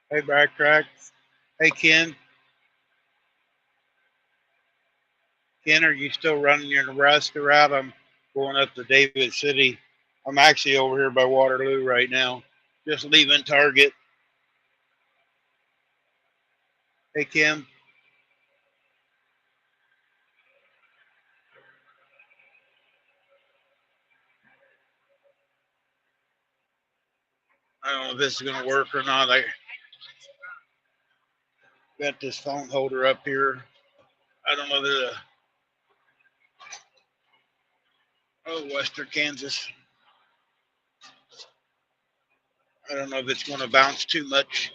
Hey, Backtrack. Hey, Ken. Ken, are you still running your Nebraska route? I'm going up to David City. I'm actually over here by Waterloo right now, just leaving Target. Hey, Kim. I don't know if this is going to work or not. I got this phone holder up here. I don't know if it's Western Kansas. I don't know if it's going to bounce too much.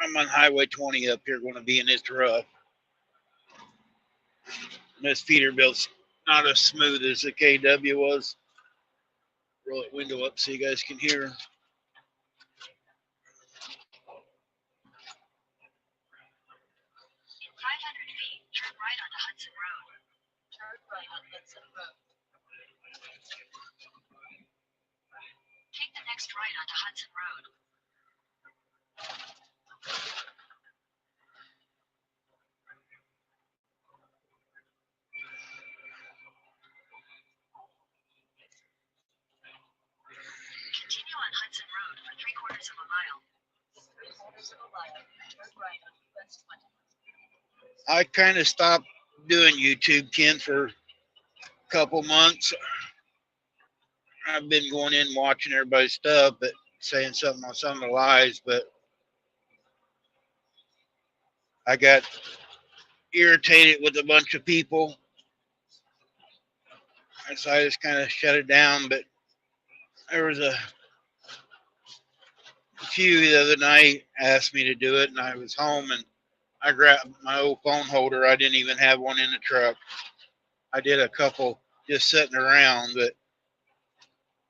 I'm on Highway 20 up here, going to be in this rough. This Peterbilt's not as smooth as the KW was. Roll that window up so you guys can hear. I kind of stopped doing YouTube, Ken, for a couple months. I've been going in watching everybody's stuff, but saying something on some of the lies, but I got irritated with a bunch of people. And so I just kind of shut it down. But there was a few the other night asked me to do it, and I was home and I grabbed my old phone holder. I didn't even have one in the truck. I did a couple just sitting around, but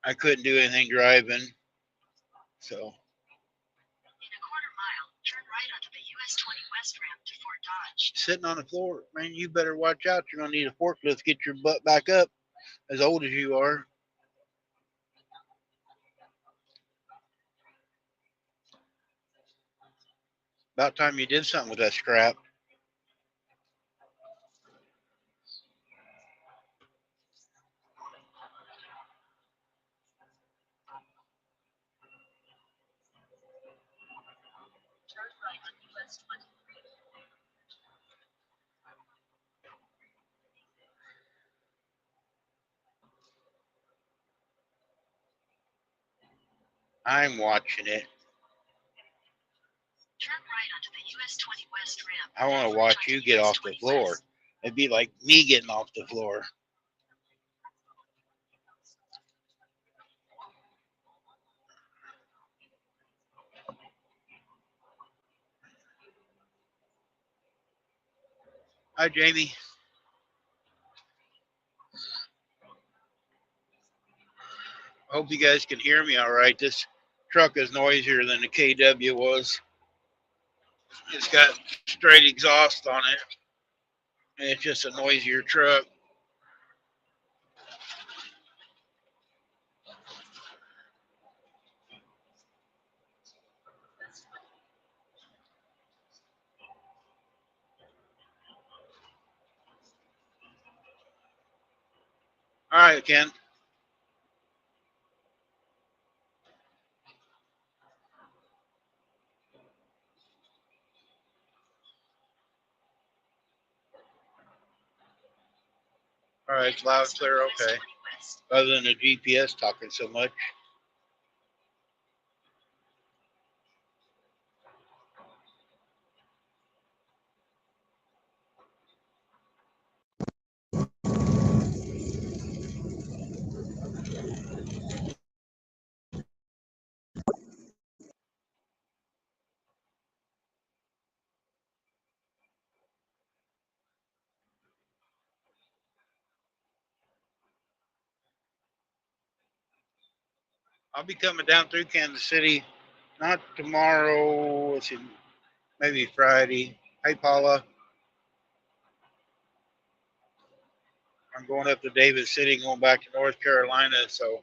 I couldn't do anything driving. So sitting on the floor, man, you better watch out. You're gonna need a forklift to get your butt back up. As old as you are, about time you did something with that scrap. I'm watching it. I want to watch you get off the floor. It'd be like me getting off the floor. Hi, Jamie. Hope you guys can hear me all right. This truck is noisier than the KW was. It's got straight exhaust on it, and it's just a noisier truck. All right, Ken. All right, it's loud and clear. Okay. Other than the GPS talking so much. I'll be coming down through Kansas City, not tomorrow. Let's see, maybe Friday. Hey, Paula. I'm going up to David City, going back to North Carolina. So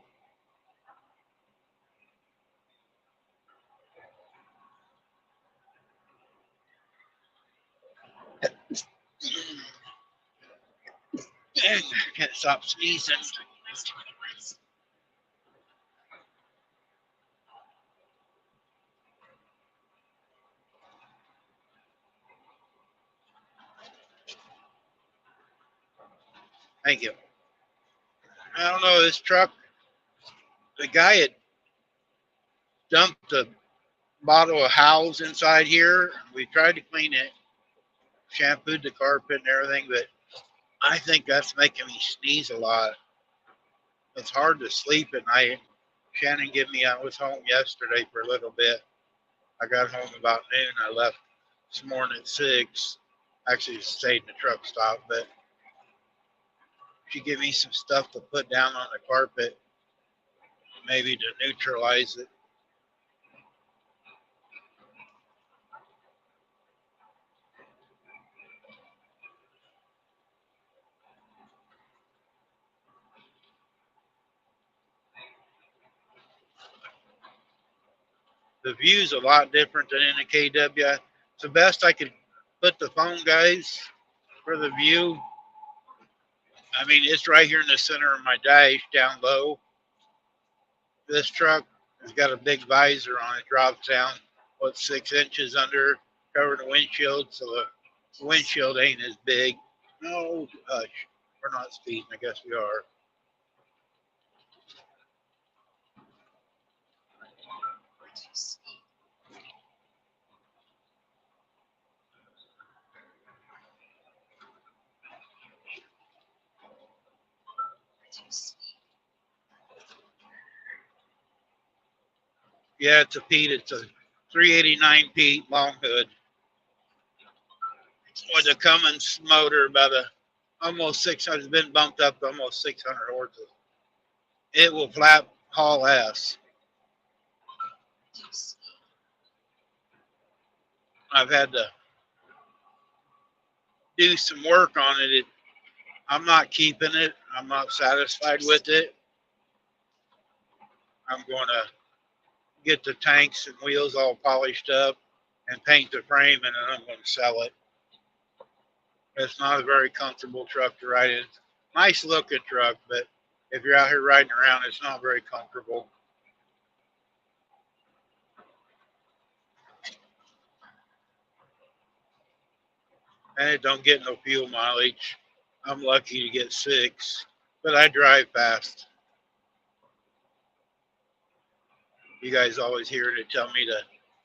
Dang, I can't stop sneezing. Thank you. I don't know, this truck, the guy had dumped a bottle of Howells inside here. We tried to clean it, shampooed the carpet and everything, but I think that's making me sneeze a lot. It's hard to sleep at night. Shannon gave me, I was home yesterday for a little bit. I got home about noon. I left this morning at 6. Actually stayed in the truck stop, but she gave me some stuff to put down on the carpet, maybe to neutralize it. The view's a lot different than in a KW. It's the best I could put the phone, guys, for the view. I mean, it's right here in the center of my dash down low. This truck has got a big visor on it, drops down, 6 inches under, cover the windshield, so the windshield ain't as big. No, hush, we're not speeding, I guess we are. Yeah, it's a Pete, it's a 389 Pete long hood with a Cummins motor, about a almost 600, it's been bumped up to almost 600 horses. It will flap haul ass. I've had to do some work on it. I'm not keeping it. I'm not satisfied with it. I'm going to get the tanks and wheels all polished up and paint the frame, and then I'm going to sell it. It's not a very comfortable truck to ride in. Nice looking truck, but if you're out here riding around, it's not very comfortable. And it don't get no fuel mileage. I'm lucky to get 6, but I drive fast. You guys always hear it tell me to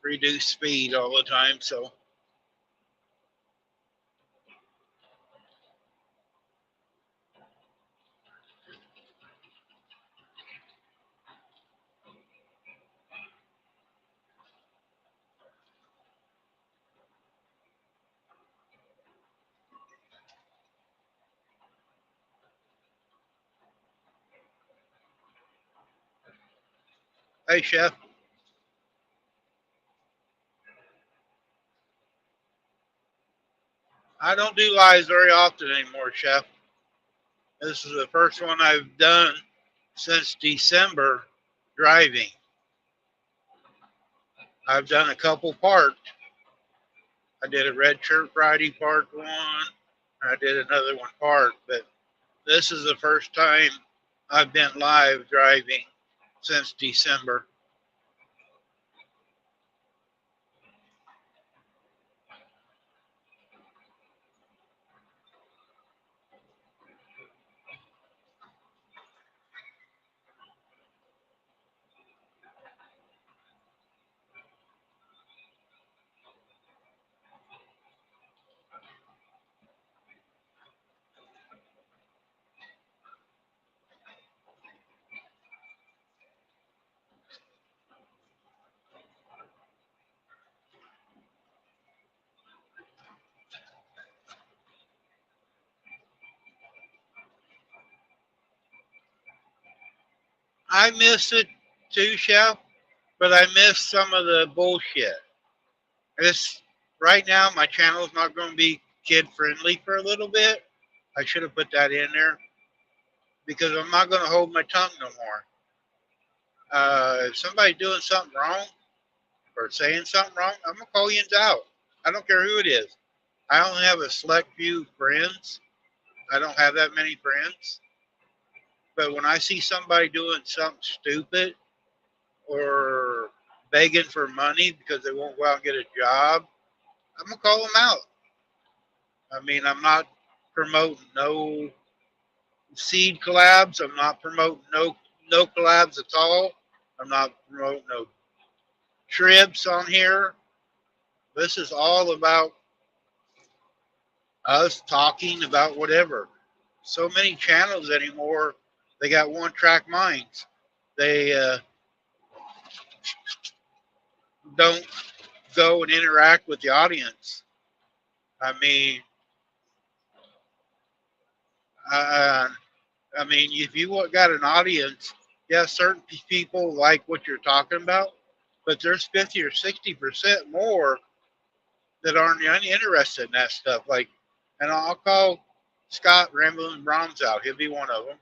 reduce speed all the time, so hey, Chef. I don't do lives very often anymore, Chef. This is the first one I've done since December driving. I've done a couple parked. I did a Red Shirt Friday parked one. I did another one parked, but this is the first time I've been live driving since December. I miss it too, Chef, but I miss some of the bullshit. This right now, my channel is not going to be kid friendly for a little bit. I should have put that in there because I'm not going to hold my tongue no more. If somebody's doing something wrong or saying something wrong, I'm going to call you out. I don't care who it is. I only have a select few friends I don't have that many friends. But when I see somebody doing something stupid or begging for money because they won't go out and get a job, I'm gonna call them out. I mean, I'm not promoting no seed collabs. I'm not promoting no collabs at all. I'm not promoting no trips on here. This is all about us talking about whatever. So many channels anymore. They got one track minds. They don't go and interact with the audience. I mean, uh, I mean, if you got an audience, yeah, certain people like what you're talking about, but there's 50 or 60% more that aren't interested in that stuff. Like, and I'll call Scott Ramblin' Brahms out. He'll be one of them.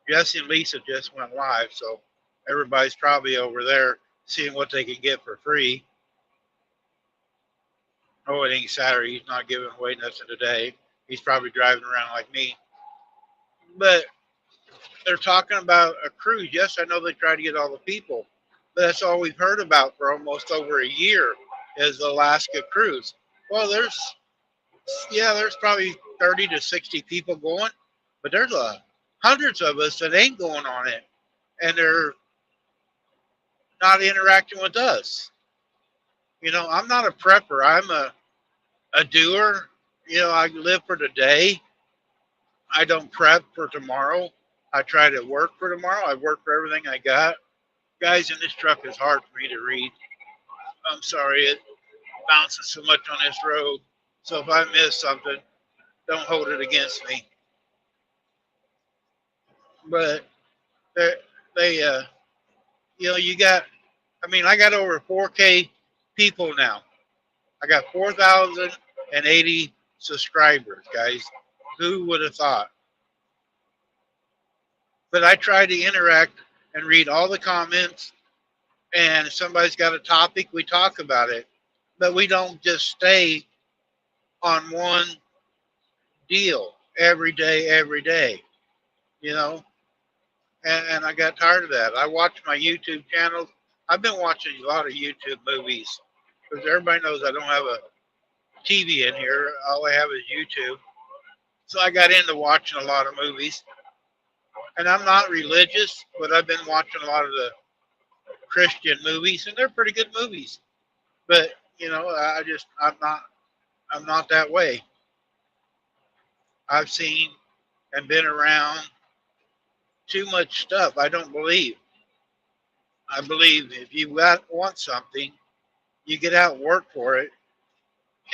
Jesse and Lisa just went live, so everybody's probably over there seeing what they can get for free. Oh, it ain't Saturday. He's not giving away nothing today. He's probably driving around like me. But they're talking about a cruise. Yes, I know they try to get all the people, but that's all we've heard about for almost over a year is the Alaska cruise. Well, there's probably 30 to 60 people going, but there's hundreds of us that ain't going on it, and they're not interacting with us. I'm not a prepper. I'm a doer. I live for today. I don't prep for tomorrow. I try to work for tomorrow. I work for everything I got. Guys, in this truck is hard for me to read. I'm sorry, it bounces so much on this road. So if I miss something, don't hold it against me. But they, they you got, I mean, I got over 4K people now. I got 4,080 subscribers, guys. Who would have thought? But I try to interact and read all the comments. And if somebody's got a topic, we talk about it. But we don't just stay on one deal every day, you know? And I got tired of that. I watch my YouTube channels. I've been watching a lot of YouTube movies because everybody knows I don't have a TV in here. All I have is YouTube. So I got into watching a lot of movies. And I'm not religious, but I've been watching a lot of the Christian movies, and they're pretty good movies. But I'm not that way. I've seen and been around too much stuff. I don't believe. I believe if you want something, you get out and work for it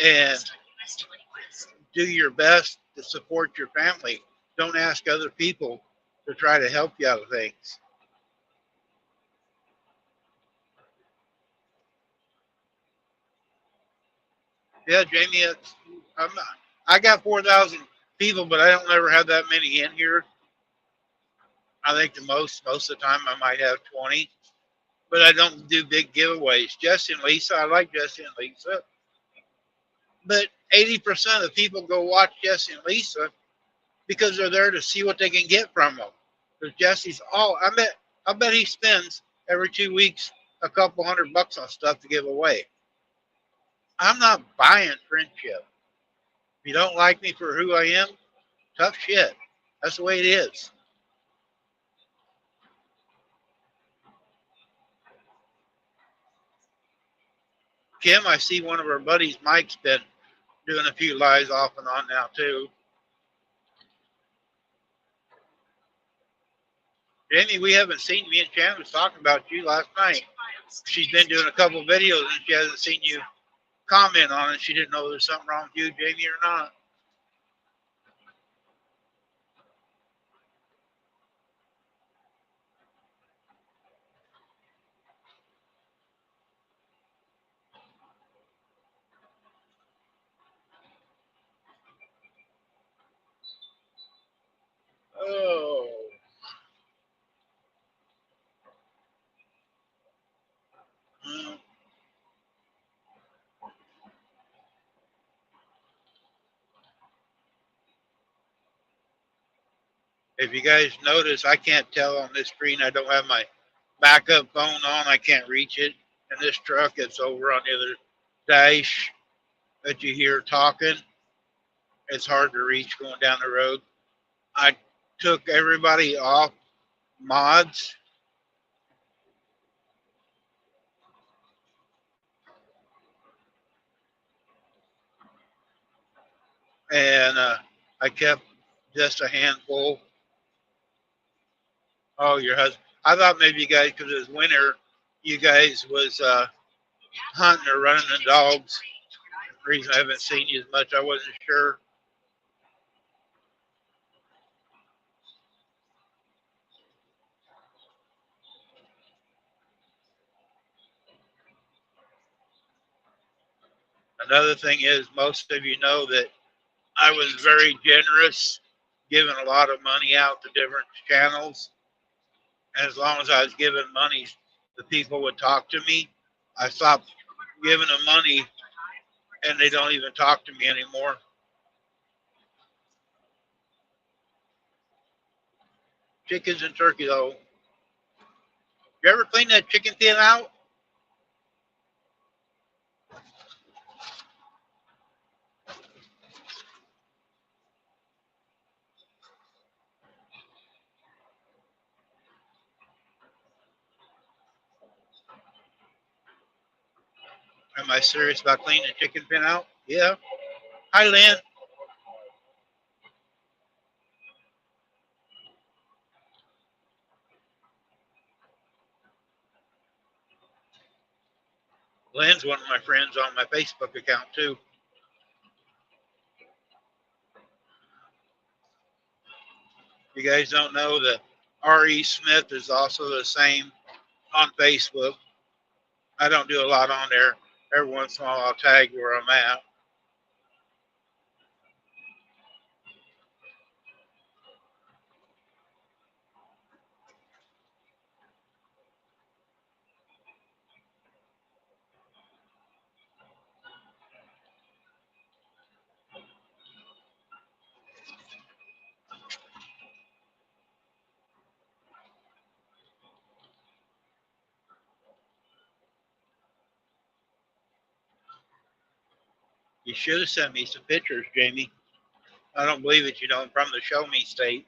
and do your best to support your family. Don't ask other people to try to help you out of things. Yeah, Jamie, I'm not, I got 4,000 people, but I don't ever have that many in here. I think the most of the time I might have 20, but I don't do big giveaways. Jesse and Lisa, I like Jesse and Lisa, but 80% of the people go watch Jesse and Lisa because they're there to see what they can get from them. Because Jesse's I bet he spends every 2 weeks a couple $100 on stuff to give away. I'm not buying friendship. If you don't like me for who I am, tough shit. That's the way it is. Kim, I see one of our buddies, Mike's been doing a few lives off and on now too. Jamie, we haven't seen me and Shannon was talking about you last night. She's been doing a couple of videos and she hasn't seen you comment on it. She didn't know there's something wrong with you, Jamie, or not. Oh. Mm. If you guys notice, I can't tell on this screen. I don't have my backup phone on. I can't reach it. And this truck, it's over on the other dash that you hear talking. It's hard to reach going down the road. I took everybody off mods, and I kept just a handful. Oh, your husband. I thought maybe you guys, because it was winter, you guys was hunting or running the dogs. The reason I haven't seen you as much, I wasn't sure. Another thing is, most of you know that I was very generous, giving a lot of money out to different channels. And as long as I was giving money, the people would talk to me. I stopped giving them money, and they don't even talk to me anymore. Chickens and turkey, though. You ever clean that chicken pen out? Am I serious about cleaning the chicken pen out? Yeah. Hi, Lynn. Lynn's one of my friends on my Facebook account, too. You guys don't know that R.E. Smith is also the same on Facebook. I don't do a lot on there. Every once in a while, I'll tag where I'm at. You should have sent me some pictures, Jamie. I don't believe it. You know, from the Show Me State.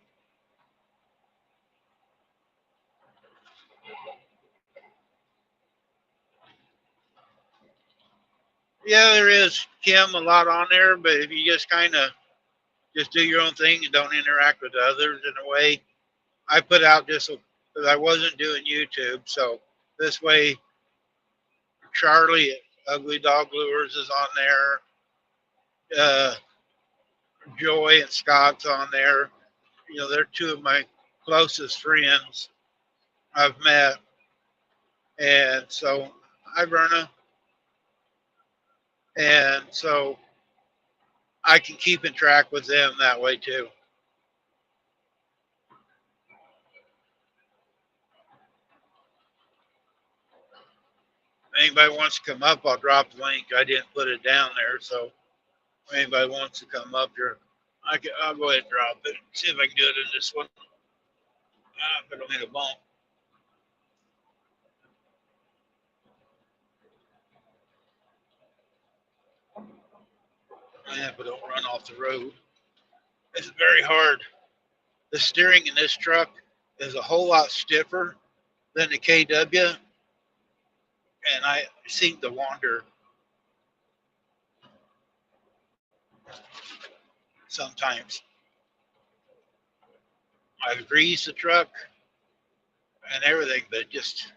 Yeah, there is, Kim, a lot on there, but if you just kind of just do your own thing and don't interact with others in a way, I put out just because I wasn't doing YouTube, so this way, Charlie at Ugly Dog Lures is on there. Joy and Scott's on there. You know, they're two of my closest friends I've met, and so hi, Verna, and so I can keep in track with them that way too. If anybody wants to come up, I'll drop the link. I didn't put it down there, so if anybody wants to come up here, I'll go ahead and drop it. See if I can do it in this one. If I don't hit a bump. If I don't run off the road. It's very hard. The steering in this truck is a whole lot stiffer than the KW, and I seem to wander sometimes. I've greased the truck and everything, but just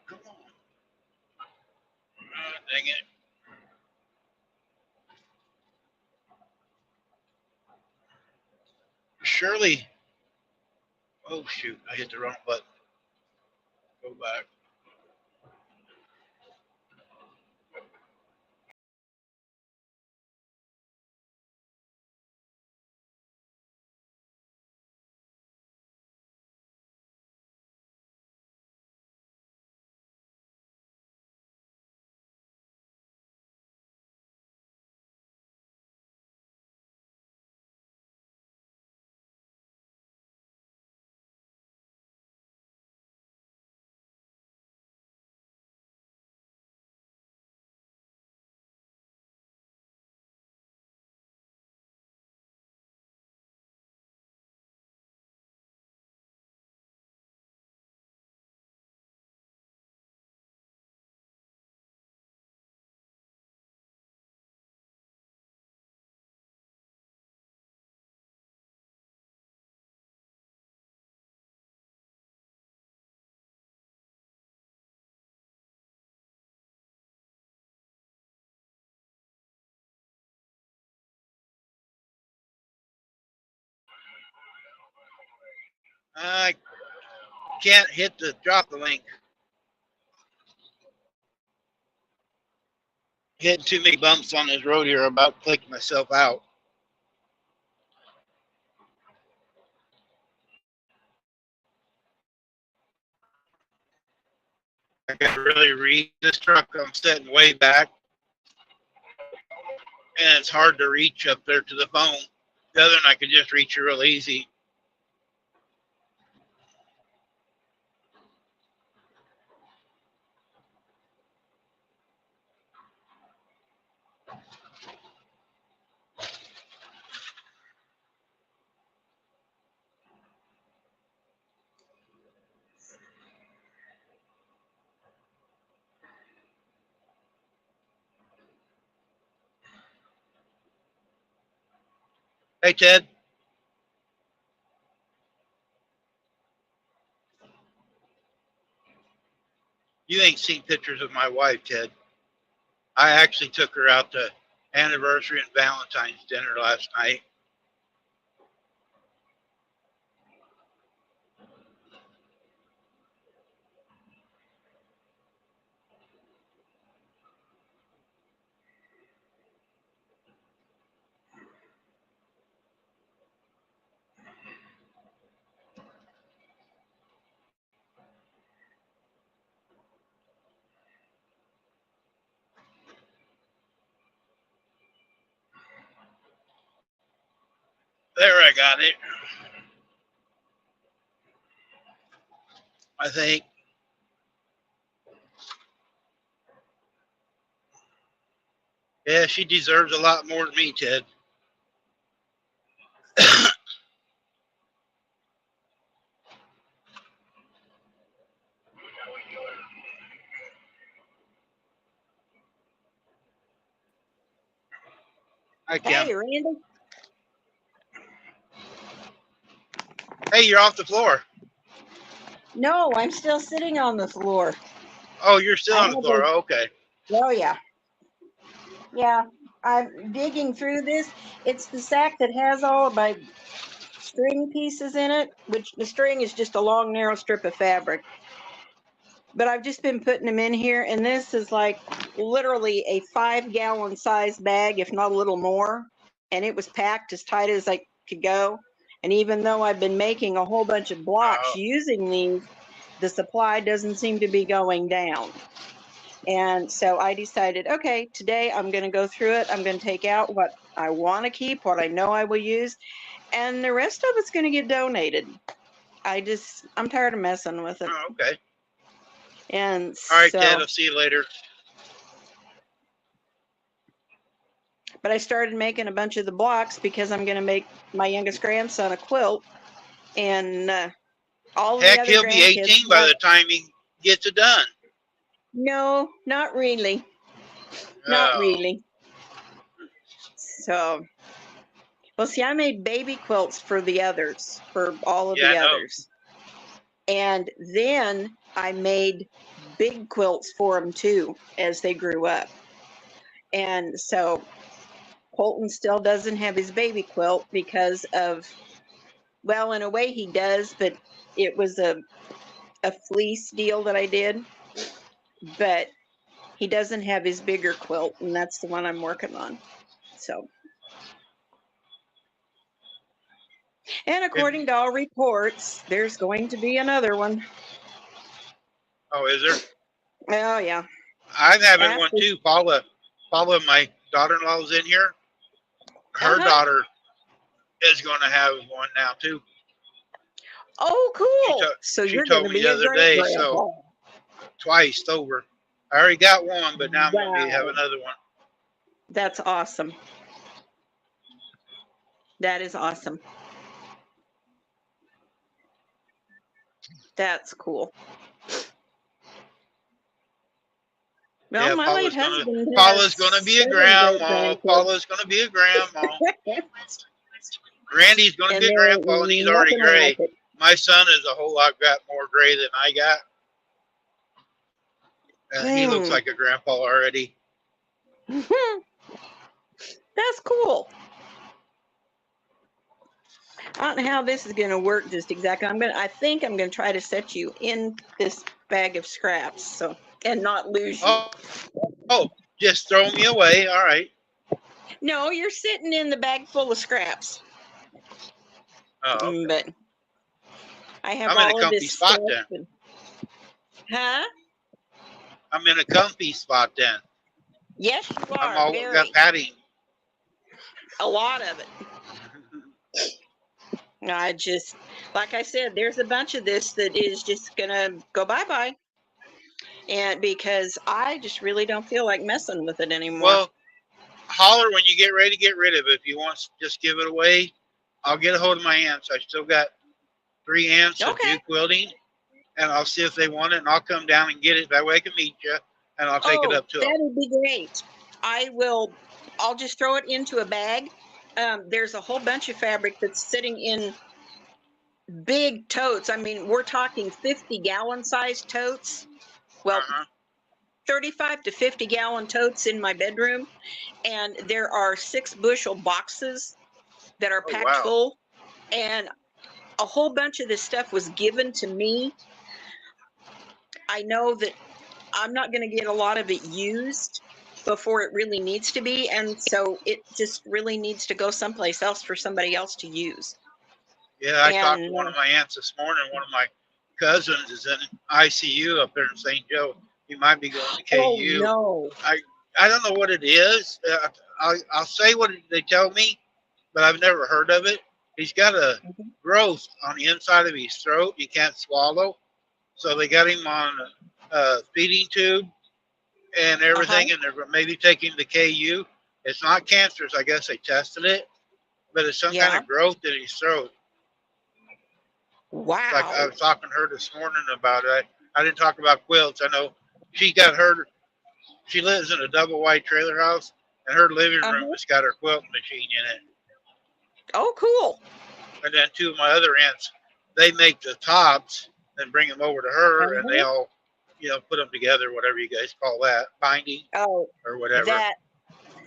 come on, dang it. Surely, oh shoot, I hit the wrong button. Go back. I can't hit the drop the link. Hitting too many bumps on this road here. I'm about to click myself out. I got to really read this truck. I'm sitting way back, and it's hard to reach up there to the phone. The other one I could just reach it real easy. Hey, Ted. You ain't seen pictures of my wife, Ted. I actually took her out to anniversary and Valentine's dinner last night. There, I got it. I think. Yeah, she deserves a lot more than me, Ted. Hi, Kim. Hey, Randy. Hey, you're off the floor. No, I'm still sitting on the floor. Oh, you're still on the floor. Oh, okay. Oh, yeah. Yeah, I'm digging through this. It's the sack that has all of my string pieces in it, which the string is just a long, narrow strip of fabric. But I've just been putting them in here, and this is like literally a 5-gallon size bag, if not a little more. And it was packed as tight as I could go. And even though I've been making a whole bunch of blocks using these, the supply doesn't seem to be going down. And so I decided, okay, today I'm going to go through it. I'm going to take out what I want to keep, what I know I will use, and the rest of it's going to get donated. I'm tired of messing with it. Oh, okay. And All right, so, Ted. I'll see you later. but I started making a bunch of the blocks because I'm going to make my youngest grandson a quilt, and all the Heck, other he'll be 18 by the time he gets it done. No, not really. Not really. So, well, see, I made baby quilts for the others, for all of the others. And then I made big quilts for them too, as they grew up. And so Colton still doesn't have his baby quilt because of, well, in a way he does, but it was a fleece deal that I did. But he doesn't have his bigger quilt, and that's the one I'm working on. So. And according to all reports, there's going to be another one. Oh, is there? Oh, yeah. I'm having one too. Paula, my daughter-in-law is in here. Her daughter is going to have one now too. Oh, cool. She told me the other day, so twice over. I already got one, but now I'm going to have another one. That's awesome. That is awesome. That's cool. Well, yeah, my late husband Paula's gonna be a grandma. Paula's gonna be a grandma. Randy's gonna be a grandpa, and he's already gray. My son is a whole lot more gray than I got. He looks like a grandpa already. That's cool. not how this is going to work just exactly. I think I'm going to try to set you in this bag of scraps, so, and not lose you. Oh, just throw me away. All right. No, you're sitting in the bag full of scraps. Oh, okay. But I have I'm in a all of comfy this spot stuff. then. Huh? I'm in a comfy spot then. Yes, you I'm are. all Very. got padding. A lot of it. I just, like I said, there's a bunch of this that is just gonna go bye-bye. And because I just really don't feel like messing with it anymore. Well, holler when you get ready to get rid of it. If you want to just give it away, I'll get a hold of my aunts. I still got 3 aunts that Okay. do quilting, and I'll see if they want it, and I'll come down and get it. That way I can meet you, and I'll take it up to them. That would be great. I'll just throw it into a bag. There's a whole bunch of fabric that's sitting in big totes. I mean, we're talking 50-gallon sized totes. Well, 35 to 50-gallon totes in my bedroom. And there are 6-bushel boxes that are packed full. And a whole bunch of this stuff was given to me. I know that I'm not going to get a lot of it used before it really needs to be. And so it just really needs to go someplace else for somebody else to use. Yeah, I talked to one of my aunts this morning. One of my cousins is in ICU up there in St. Joe. He might be going to KU. Oh, no. I don't know what it is. I'll say what they tell me, but I've never heard of it. He's got a growth on the inside of his throat. He can't swallow. So they got him on a feeding tube and everything, and they're maybe taking him to KU. It's not cancerous. I guess they tested it, but it's some kind of growth in his throat. Wow. Like I was talking to her this morning about it. I didn't talk about quilts. I know she got her. She lives in a double wide trailer house, and her living room has got her quilting machine in it. Oh, cool. And then 2 of my other aunts, they make the tops and bring them over to her, and they all, put them together, whatever you guys call that, binding or whatever. That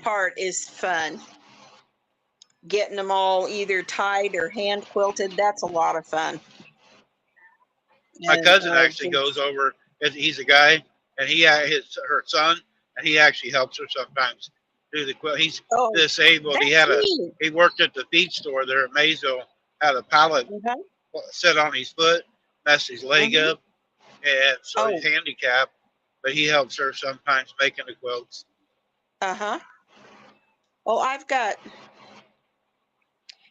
part is fun. Getting them all either tied or hand quilted, that's a lot of fun. My cousin actually goes over. He's a guy, and her son, and he actually helps her sometimes do the quilt. He's disabled. He worked at the feed store there at Maysville. Had a pallet set on his foot, messed his leg up, and so he's handicapped. But he helps her sometimes making the quilts. Well,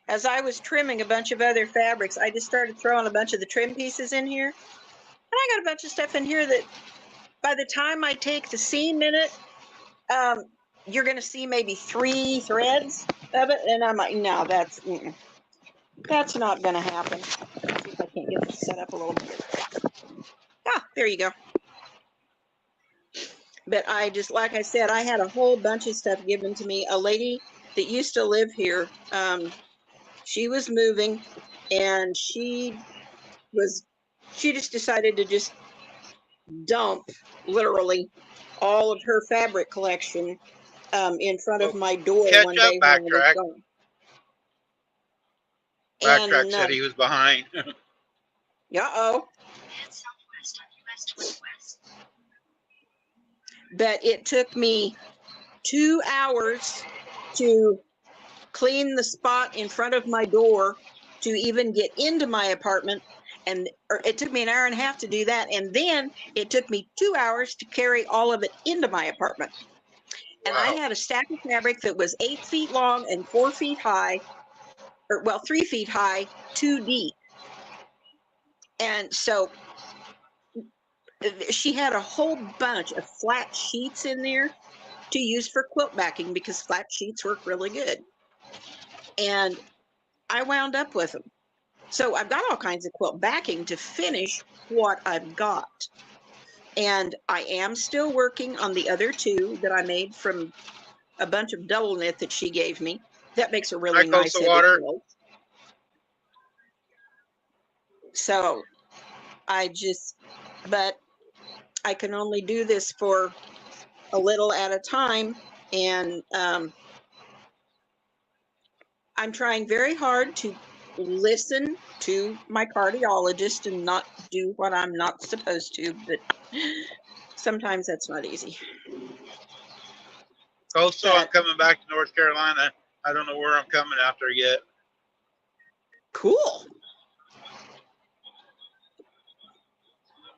as I was trimming a bunch of other fabrics, I just started throwing a bunch of the trim pieces in here. And I got a bunch of stuff in here that by the time I take the seam in it, you're going to see maybe 3 threads of it. And I'm like, no, that's not going to happen. Let's see if I can't get this set up a little bit. There you go. But I just, like I said, I had a whole bunch of stuff given to me. A lady that used to live here, she was moving, and she just decided to just dump, literally, all of her fabric collection in front of my door one day. Backtrack said he was behind. But it took me 2 hours to clean the spot in front of my door to even get into my apartment. And it took me an hour and a half to do that. And then it took me 2 hours to carry all of it into my apartment. And I had a stack of fabric that was 8 feet long and 4 feet high, 3 feet high, 2 deep. And so she had a whole bunch of flat sheets in there to use for quilt backing because flat sheets work really good. And I wound up with them. So I've got all kinds of quilt backing to finish what I've got. And I am still working on the other 2 that I made from a bunch of double knit that she gave me. That makes a really nice quilt. So but I can only do this for a little at a time. And I'm trying very hard to listen to my cardiologist and not do what I'm not supposed to, but sometimes that's not easy. Also, I'm coming back to North Carolina. I don't know where I'm coming after yet. Cool.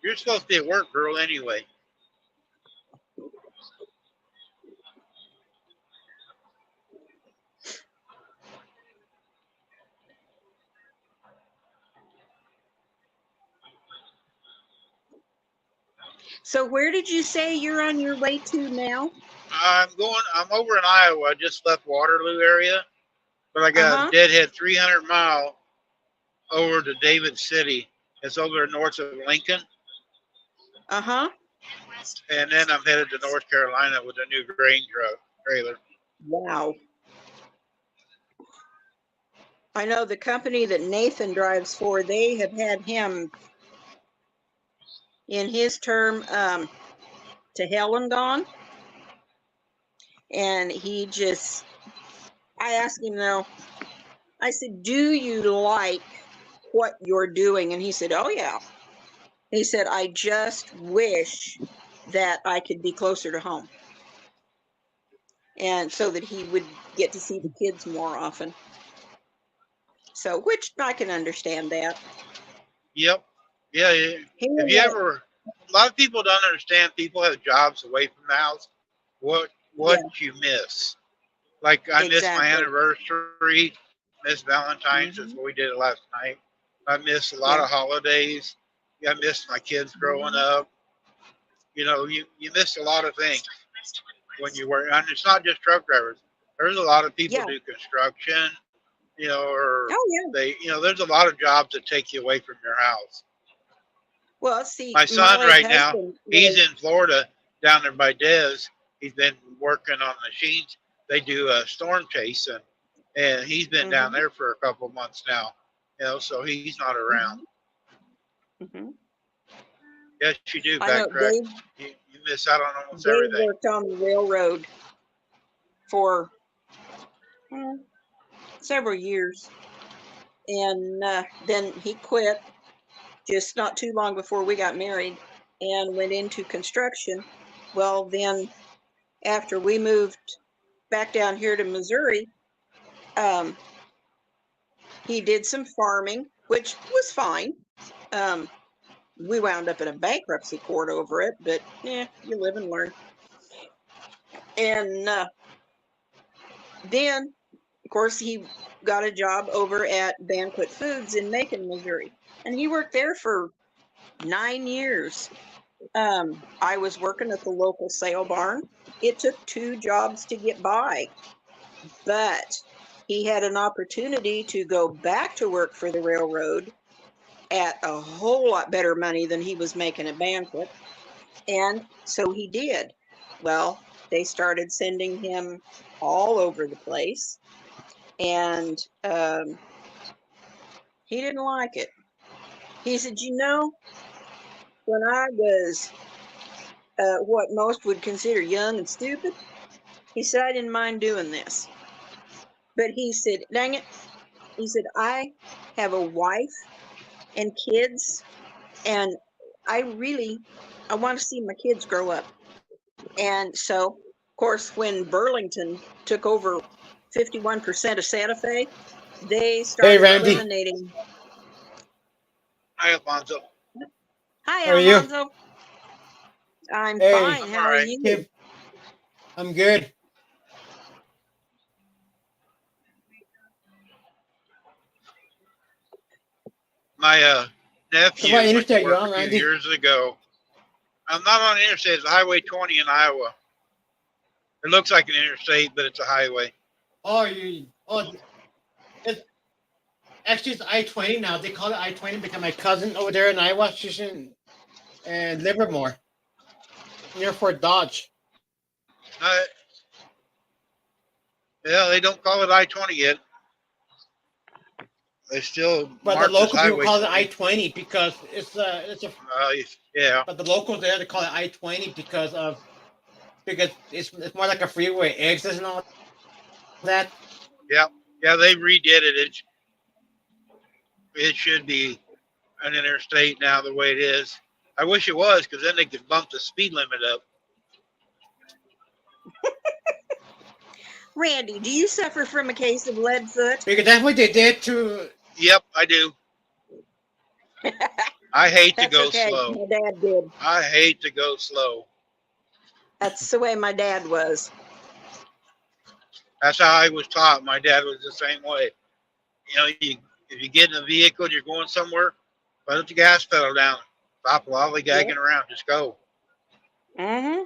You're supposed to be at work, girl, anyway. So where did you say you're on your way to now? I'm over in Iowa. I just left Waterloo area, but I got a deadhead 300 mile over to David City. It's over north of Lincoln. Uh-huh. And then I'm headed to North Carolina with a new grain truck trailer. Wow. I know the company that Nathan drives for, they have had him in his term to hell and gone. And he just, I asked him though, I said, do you like what you're doing? And he said, oh yeah. He said, I just wish that I could be closer to home. And so that he would get to see the kids more often. So, which I can understand that. Yep. Yeah. Have you ever, a lot of people don't understand, people have jobs away from the house. What you miss. Like I missed my anniversary, missed Valentine's, that's what we did it last night. I missed a lot of holidays. I missed my kids growing up. You know, you miss a lot of things when you work. And it's not just truck drivers. There's a lot of people do construction, you know, or they, you know, there's a lot of jobs that take you away from your house. Well, see, my son right now, he's in Florida down there by Des. He's been working on machines. They do storm chasing, and he's been down there for a couple of months now. You know, so he's not around. Yes, you do. Backtrack. You miss out on almost everything. They worked on the railroad for several years, and then he quit just not too long before we got married and went into construction. Well, then after we moved back down here to Missouri, he did some farming, which was fine. We wound up in a bankruptcy court over it, but yeah, you live and learn. And then, of course, he got a job over at Banquet Foods in Macon, Missouri. And he worked there for 9 years. I was working at the local sale barn. It took 2 jobs to get by, but he had an opportunity to go back to work for the railroad at a whole lot better money than he was making at Banquet. And so he did. Well, they started sending him all over the place, and he didn't like it. He said, you know, when I was what most would consider young and stupid, he said, I didn't mind doing this. But he said, dang it, he said, I have a wife and kids, and I want to see my kids grow up. And so, of course, when Burlington took over 51% of Santa Fe, they started eliminating. Hi, Alfonso. Hi, Alfonso. I'm fine. How are you? I'm good. My nephew, so what interstate you're on, Randy? Years ago. I'm not on the interstate. It's Highway 20 in Iowa. It looks like an interstate, but it's a highway. It's actually it's I-20 now. They call it I-20 because my cousin over there in Iowa, she's in Livermore, near Fort Dodge. Yeah, they don't call it I-20 yet. They still. But the local people call it I-20 because it's a. Yeah. But the locals there, they call it I-20 because it's more like a freeway exit and all that. Yeah, they redid it. it should be an interstate now the way it is. I wish it was because then they could bump the speed limit up. Randy, do you suffer from a case of lead foot? Because that's what they did to. Yep, I do. I hate to That's go okay. slow. My dad did. I hate to go slow. That's the way my dad was. That's how I was taught. My dad was the same way. You know, if you get in a vehicle and you're going somewhere, put the gas pedal down. Stop lollygagging around. Just go. Mm-hmm.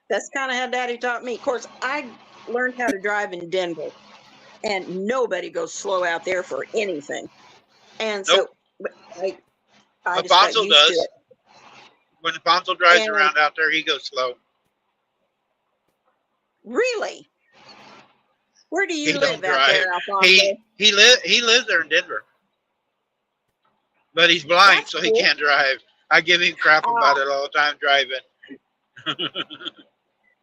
That's kind of how Daddy taught me. Of course, I learned how to drive in Denver, and nobody goes slow out there for anything. And so I just got Afonso used does. to it. When Afonso drives And- around out there, he goes slow. Really? Where do you He live don't out drive. there, Alfonso? He lives there in Denver, but he's blind, That's so he cool. can't drive. I give him crap about it all the time driving.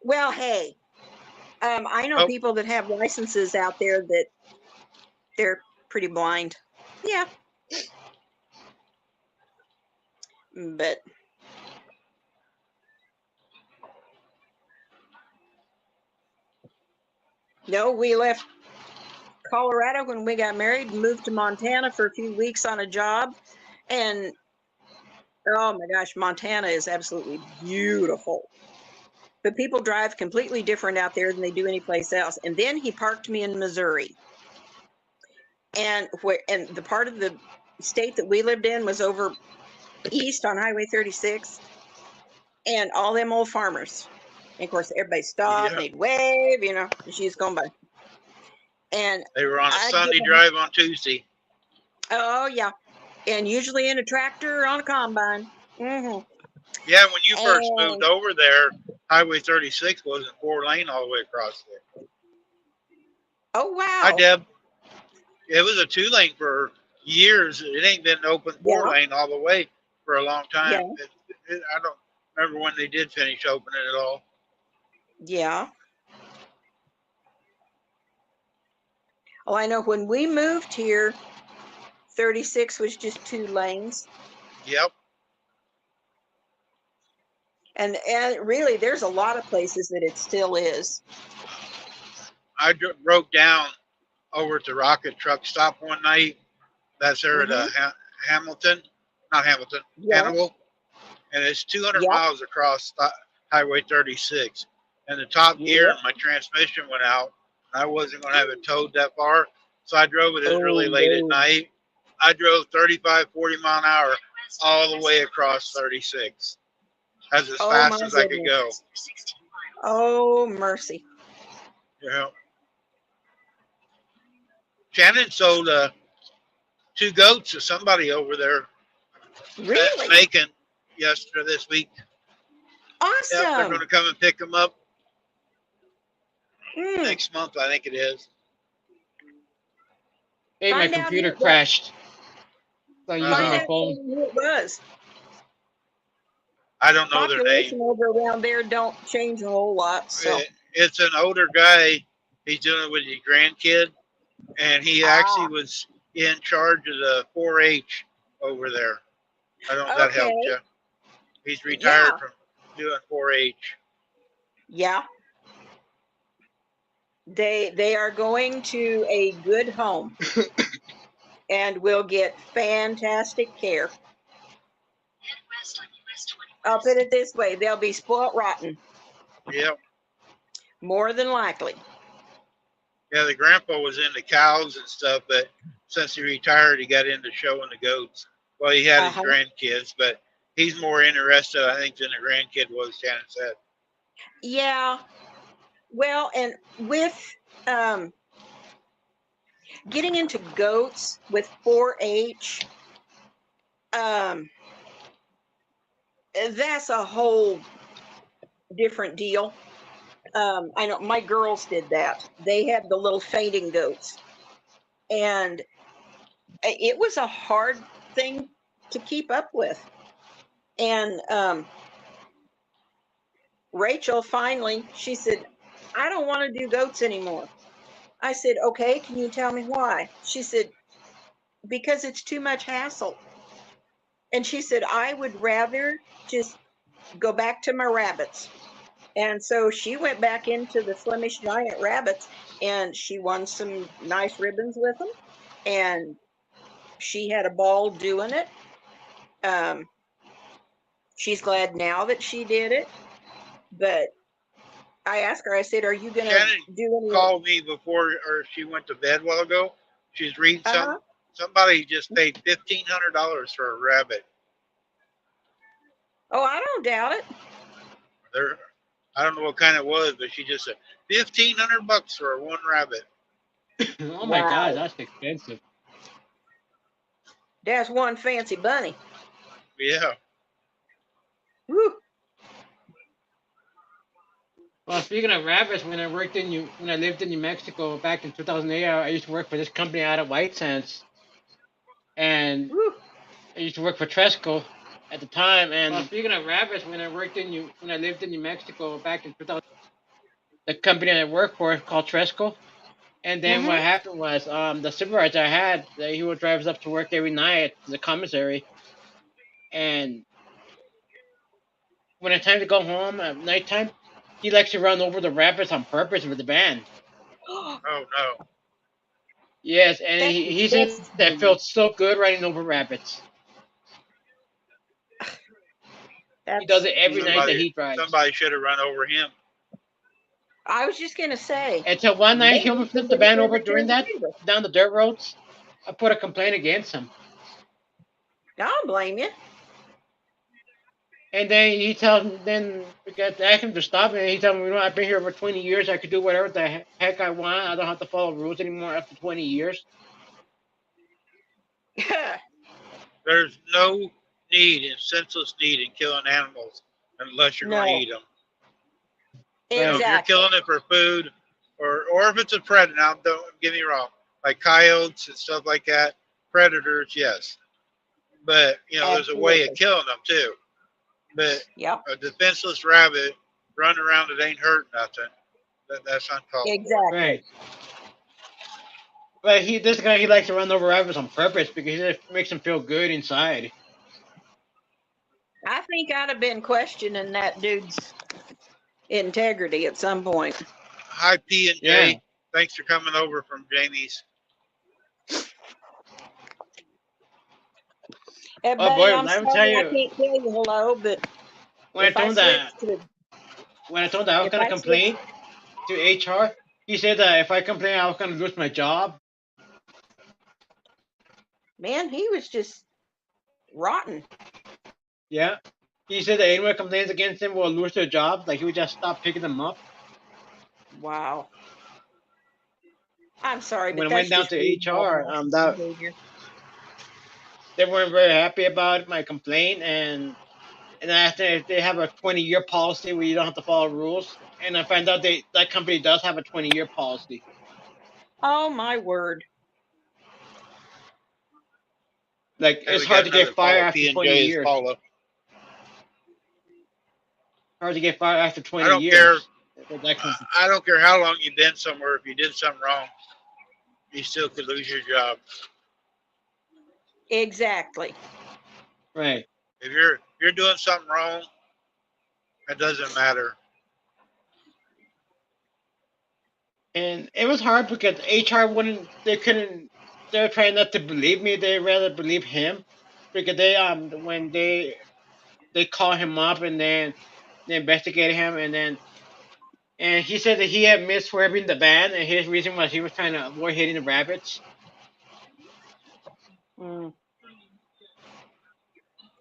Well, hey, I know Oh. people that have licenses out there that they're pretty blind. Yeah. But no, we left Colorado when we got married, moved to Montana for a few weeks on a job, and oh my gosh, Montana is absolutely beautiful. But people drive completely different out there than they do anyplace else. And then he parked me in Missouri. And the part of the state that we lived in was over east on Highway 36. And all them old farmers. And of course, everybody stopped, Yeah. they'd wave, and she's going by. And They were on a I Sunday get- drive on Tuesday. oh yeah. And usually in a tractor or on a combine. Mm-hmm. Yeah, when you first And- moved over there, Highway 36 wasn't 4-lane all the way across there. Oh wow. Hi, Deb. It was a 2-lane for years. It ain't been open 4-lane all the way for a long time. I don't remember when they did finish opening it all. Yeah. Well, I know when we moved here, 36 was just 2 lanes. Yep. And really, there's a lot of places that it still is. I broke down over at the Rocket Truck Stop one night. That's there at Hamilton, not Hamilton, Yeah. Hannibal. And it's 200 Yep. miles across Highway 36. And the top gear in my transmission went out. I wasn't going to have it towed that far. So I drove it. It was really late at night. I drove 35, 40 mile an hour all the way across 36. That's as fast my as I could go. goodness. Oh, mercy. Yeah. Shannon sold 2 goats to somebody over there at Really? Macon this week. Awesome. Yep, they're going to come and pick them up Mm. next month, I think it is. Hey, my Find out computer who- crashed. So I'm using Find my out phone. who it was. I don't know their Population name. over around there don't change a whole lot. So It's an older guy. He's doing it with his grandkid, and he actually was in charge of the 4-H over there. I don't know if that helped Okay. you. He's retired Yeah. from doing 4-H. yeah. They are going to a good home and will get fantastic care. I'll put it this way, they'll be spoiled rotten, Yep. more than likely. Yeah, the grandpa was into cows and stuff, but since he retired, he got into showing the goats. Well, he had his grandkids, but he's more interested, I think, than the grandkid was, Shannon said. Yeah. Well, and with getting into goats with 4-H, that's a whole different deal. I know my girls did that. They had the little fainting goats, and it was a hard thing to keep up with. And Rachel finally, she said, I don't want to do goats anymore. I said, okay, can you tell me why? She said, because it's too much hassle. And she said, I would rather just go back to my rabbits. And so she went back into the Flemish Giant rabbits, and she won some nice ribbons with them. And she had a ball doing it. She's glad now that she did it. But I asked her, I said, are you going to Shannon do any? called me before, or she went to bed a while ago. She's reading Uh-huh. something. Somebody just paid $1,500 for a rabbit. Oh, I don't doubt it. There, I don't know what kind it was, but she just said $1,500 for one rabbit. Oh my Wow. God, that's expensive. That's one fancy bunny. Yeah. Woo. Well, speaking of rabbits, when I lived in New Mexico back in 2008, I used to work for this company out of White Sands, and Woo. I used to work for Tresco at the time. And well, speaking of rabbits, when I lived in New Mexico back in 2000, the company I worked for called Tresco. And then what happened was, the supervisor I had, he would drive us up to work every night to the commissary, and when it's time to go home at nighttime, he likes to run over the rabbits on purpose with the van. Oh no. Yes, and That's he said that disgusting. felt so good riding over rabbits. He does it every night that he drives. Somebody should have run over him. I was just going to say. Until one night he almost flipped the van over doing that I down the dirt roads. I put a complaint against him. don't blame you. And then he tells me, then we got to ask him to stop it. And he tells me, I've been here for 20 years. I could do whatever the heck I want. I don't have to follow rules anymore after 20 years. There's no need and senseless need in killing animals unless you're going to eat them. Exactly. If you're killing it for food, or if it's a predator. Now, don't get me wrong. Like coyotes and stuff like that, predators, yes. But there's a way of killing them too. But a defenseless rabbit running around, it ain't hurt nothing. That's uncalled for. Exactly. Right. But this guy, he likes to run over rabbits on purpose because it makes him feel good inside. I think I'd have been questioning that dude's integrity at some point. Hi, P and J. Yeah. Thanks for coming over from Jamie's. Hey, buddy, boy, I'm sorry I can't tell you hello, but when I told that I was gonna complain to HR, he said that if I complain, I was gonna lose my job. Man, he was just rotten. Yeah. He said that anyone complains against him will lose their jobs. Like, he would just stop picking them up. Wow. I'm sorry, but when it went down to HR, they weren't very happy about my complaint, and I asked them if they have a 20-year policy where you don't have to follow rules, and I found out that company does have a 20-year policy. Oh my word! Like, it's hard to get fired after 20 years. Hard to get fired after 20 years. I don't care how long you've been somewhere. If you did something wrong, you still could lose your job. Exactly. Right. If you're doing something wrong, it doesn't matter. And it was hard because HR they were trying not to believe me. They rather believe him, because when they call him up and then they investigated him, and he said that he had missed swerving the van, and his reason was he was trying to avoid hitting the rabbits.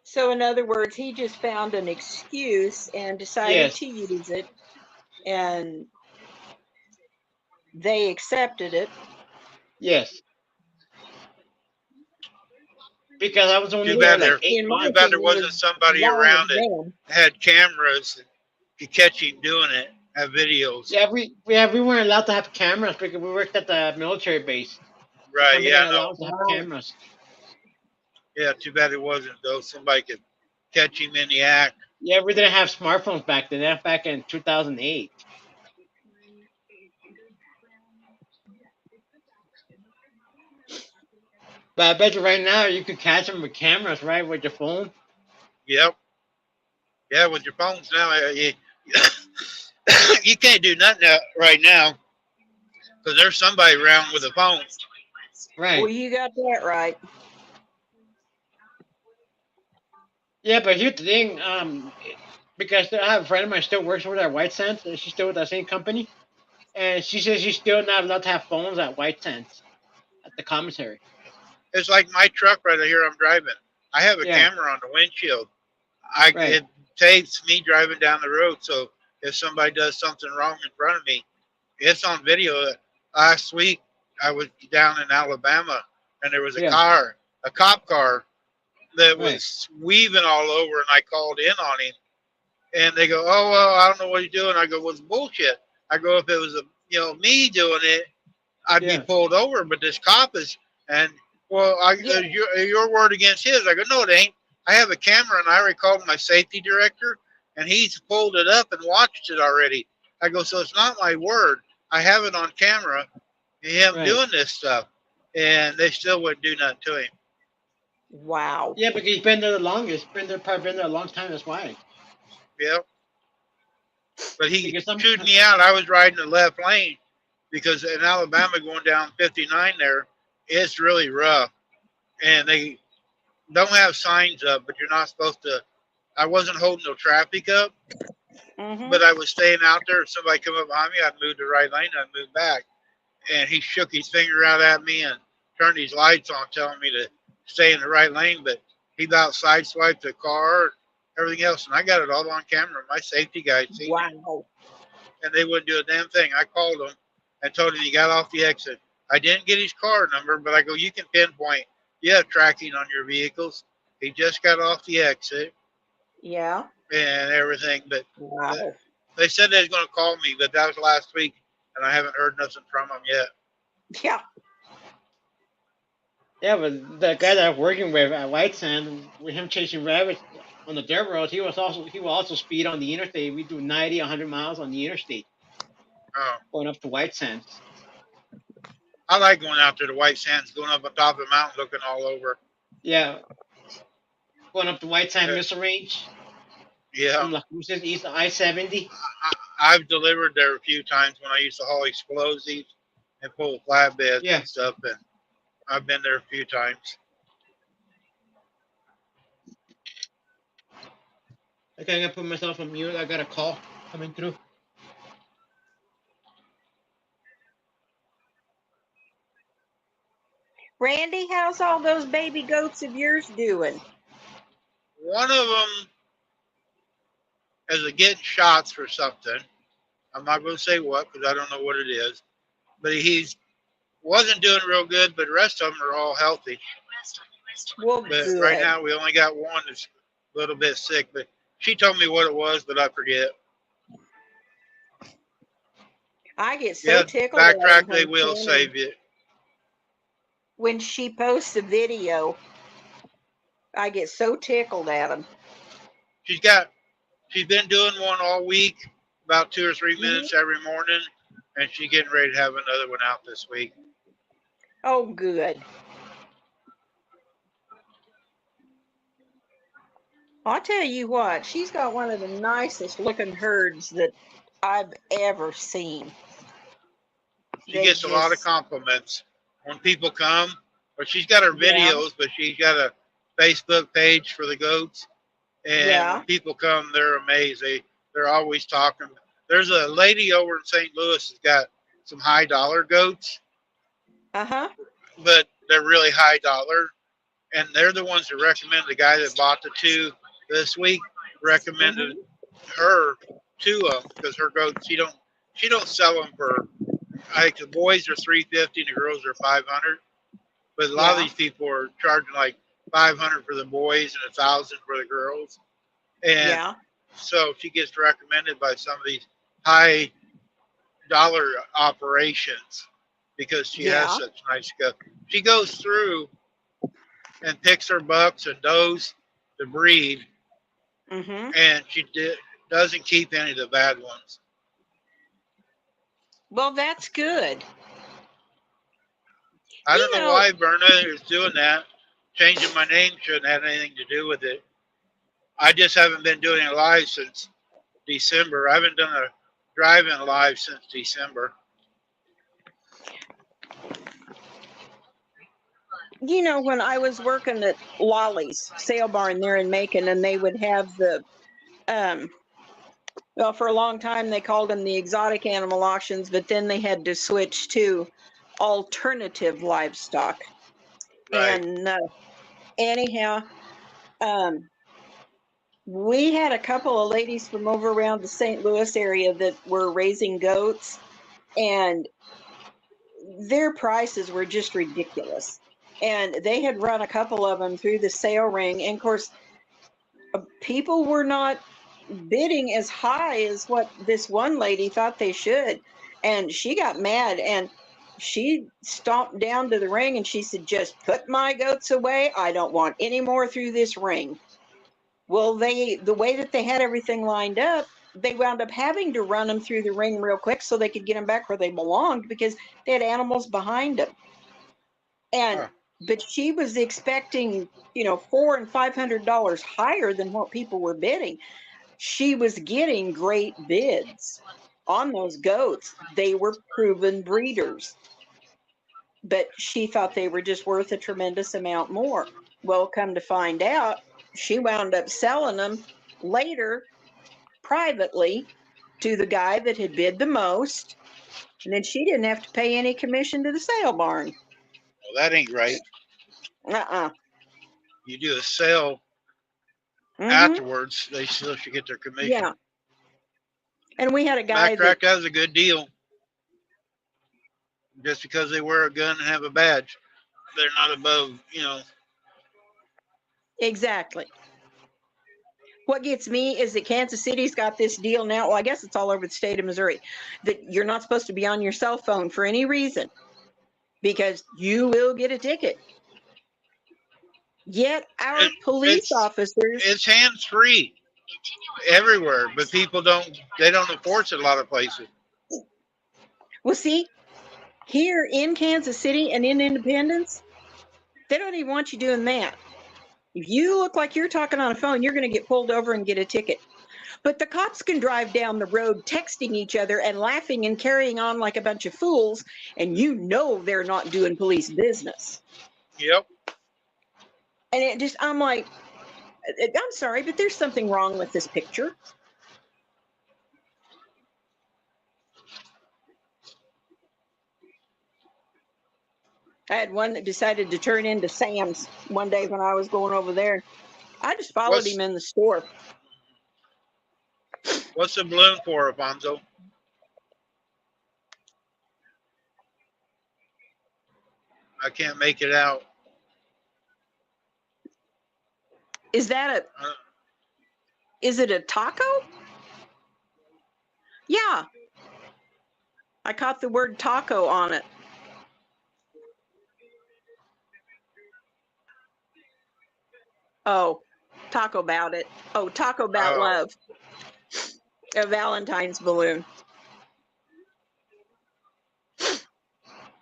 So in other words, he just found an excuse and decided to use it, and they accepted it. Yes. Because I was only too bad there wasn't somebody around that had cameras that could catch him doing it, have videos. Yeah, we weren't allowed to have cameras because we worked at the military base. Right, yeah, I know. To have cameras. Yeah, too bad it wasn't, though. Somebody could catch him in the act. Yeah, we didn't have smartphones back then. That's back in 2008. But I bet you right now you could catch them with cameras, right, with your phone. Yep. Yeah, with your phones now, you can't do nothing right now because there's somebody around with a phone. Well, Right. you got that right. Yeah, but here's the thing. Because I have a friend of mine still works over there at White Sands, and she's still with that same company, and she says she's still not allowed to have phones at White Sands at the commissary. It's like my truck right here I'm driving. I have a Yeah. camera on the windshield. Right. It tapes me driving down the road. So if somebody does something wrong in front of me, it's on video. Last week I was down in Alabama and there was a Yeah. car, a cop car that Right. was weaving all over, and I called in on him, and they go, "Oh well, I don't know what he's doing." I go, "What's bullshit?" I go, "If it was me doing it, I'd be Yeah. pulled over, but this cop is." And well, Yeah. your word against his. I go, "No, it ain't. I have a camera, and I already called my safety director, and he's pulled it up and watched it already." I go, "So it's not my word. I have it on camera, him Right. doing this stuff," and they still wouldn't do nothing to him. Wow. Yeah, because he's been there the longest. Probably been there a long time. That's why. Yeah, but he Because some. chewed me out. I was riding the left lane because in Alabama, going down 59 there, it's really rough, and they don't have signs up, but you're not supposed to. I wasn't holding no traffic up, Mm-hmm. but I was staying out there. If somebody come up behind me, I'd move to right lane, I'd move back. And he shook his finger out at me and turned his lights on, telling me to stay in the right lane. But he about sideswiped the car, everything else, and I got it all on camera. My safety guys seen it, Wow. and they wouldn't do a damn thing. I called him and told him he got off the exit. I didn't get his car number, but I go, "You can pinpoint. You have tracking on your vehicles. He just got off the exit Yeah. and everything." But Wow. they said they was going to call me, but that was last week, and I haven't heard nothing from them yet. Yeah. Yeah, but the guy that I'm working with at White Sand, with him chasing rabbits on the dirt roads, he will also speed on the interstate. We do 90, 100 miles on the interstate Oh, going up to White Sands. I like going out there to White Sands, going up on top of the mountain, looking all over. Yeah, going up to White Sand Yeah. Missile Range Yeah, from La Cruces east of I-70. I've delivered there a few times when I used to haul explosives and pull flatbeds Yeah. and stuff, and I've been there a few times. Okay, I'm gonna put myself on mute. I got a call coming through. Randy, how's all those baby goats of yours doing? One of them is getting shots for something. I'm not going to say what because I don't know what it is, but he's wasn't doing real good. But the rest of them are all healthy. Well, But good. right now we only got one that's a little bit sick. But she told me what it was, but I forget. I get so Yeah, tickled at backtrack. her They will Shannon, save you. when she posts a video. I get so tickled at them. She's been doing one all week, about 2 or 3 minutes every morning, and she's getting ready to have another one out this week. Oh, good. I'll tell you what, she's got one of the nicest looking herds that I've ever seen. She They gets a lot of just- compliments when people come. But she's got her Yeah. videos, but she's got a Facebook page for the goats. And Yeah. when people come, they're amazed. They're always talking. There's a lady over in St. Louis that's got some high dollar goats, Uh-huh. but they're really high dollar. And they're the ones that recommend the guy that bought the two this week recommended her two of them because her goats she don't sell them for. I think the boys are $350 and the girls are $500. But a lot of Yeah. these people are charging like $500 for the boys and $1,000 for the girls. And Yeah. so she gets recommended by some of these high dollar operations because she has Yeah. such nice stuff. She goes through and picks her bucks and does to breed, Mm-hmm. and she doesn't keep any of the bad ones. Well, that's good. I You don't know know, why Berna is doing that. Changing my name shouldn't have anything to do with it. I just haven't been doing it live since December. I haven't done a drive-in live since December. when I was working at Lolly's sale barn there in Macon, and they would have um, well, for a long time they called them the exotic animal auctions, but then they had to switch to alternative livestock. Right. And anyhow, um, we had a couple of ladies from over around the St. Louis area that were raising goats, and their prices were just ridiculous. And they had run a couple of them through the sale ring. And of course, people were not bidding as high as what this one lady thought they should. And she got mad and she stomped down to the ring and she said, just put my goats away. I don't want any more through this ring. Well, the way that they had everything lined up, they wound up having to run them through the ring real quick so they could get them back where they belonged because they had animals behind them. And Huh. but she was expecting, $400 and $500 higher than what people were bidding. She was getting great bids on those goats. They were proven breeders, but she thought they were just worth a tremendous amount more. Well, come to find out, she wound up selling them later privately to the guy that had bid the most, and then she didn't have to pay any commission to the sale barn. Well, that ain't right. You do a sale Mhm. afterwards, they still should get their commission. Yeah. And we had a guy Mack Rack has a good deal. Just because they wear a gun and have a badge, they're not above, exactly. What gets me is that Kansas City's got this deal now. Well, I guess it's all over the state of Missouri that you're not supposed to be on your cell phone for any reason because you will get a ticket. Yet our police officers, it's hands free everywhere, but people they don't enforce it a lot of places. well, see, here in Kansas City and in Independence, they don't even want you doing that. If you look like you're talking on a phone, you're going to get pulled over and get a ticket. But the cops can drive down the road texting each other and laughing and carrying on like a bunch of fools, and they're not doing police business. Yep. And I'm like, I'm sorry, but there's something wrong with this picture. I had one that decided to turn into Sam's one day when I was going over there. I just followed him in the store. What's the balloon for, Alfonso? I can't make it out. Is it a taco? Yeah. I caught the word taco on it. Oh, talk about it. Oh, talk about love. A Valentine's balloon.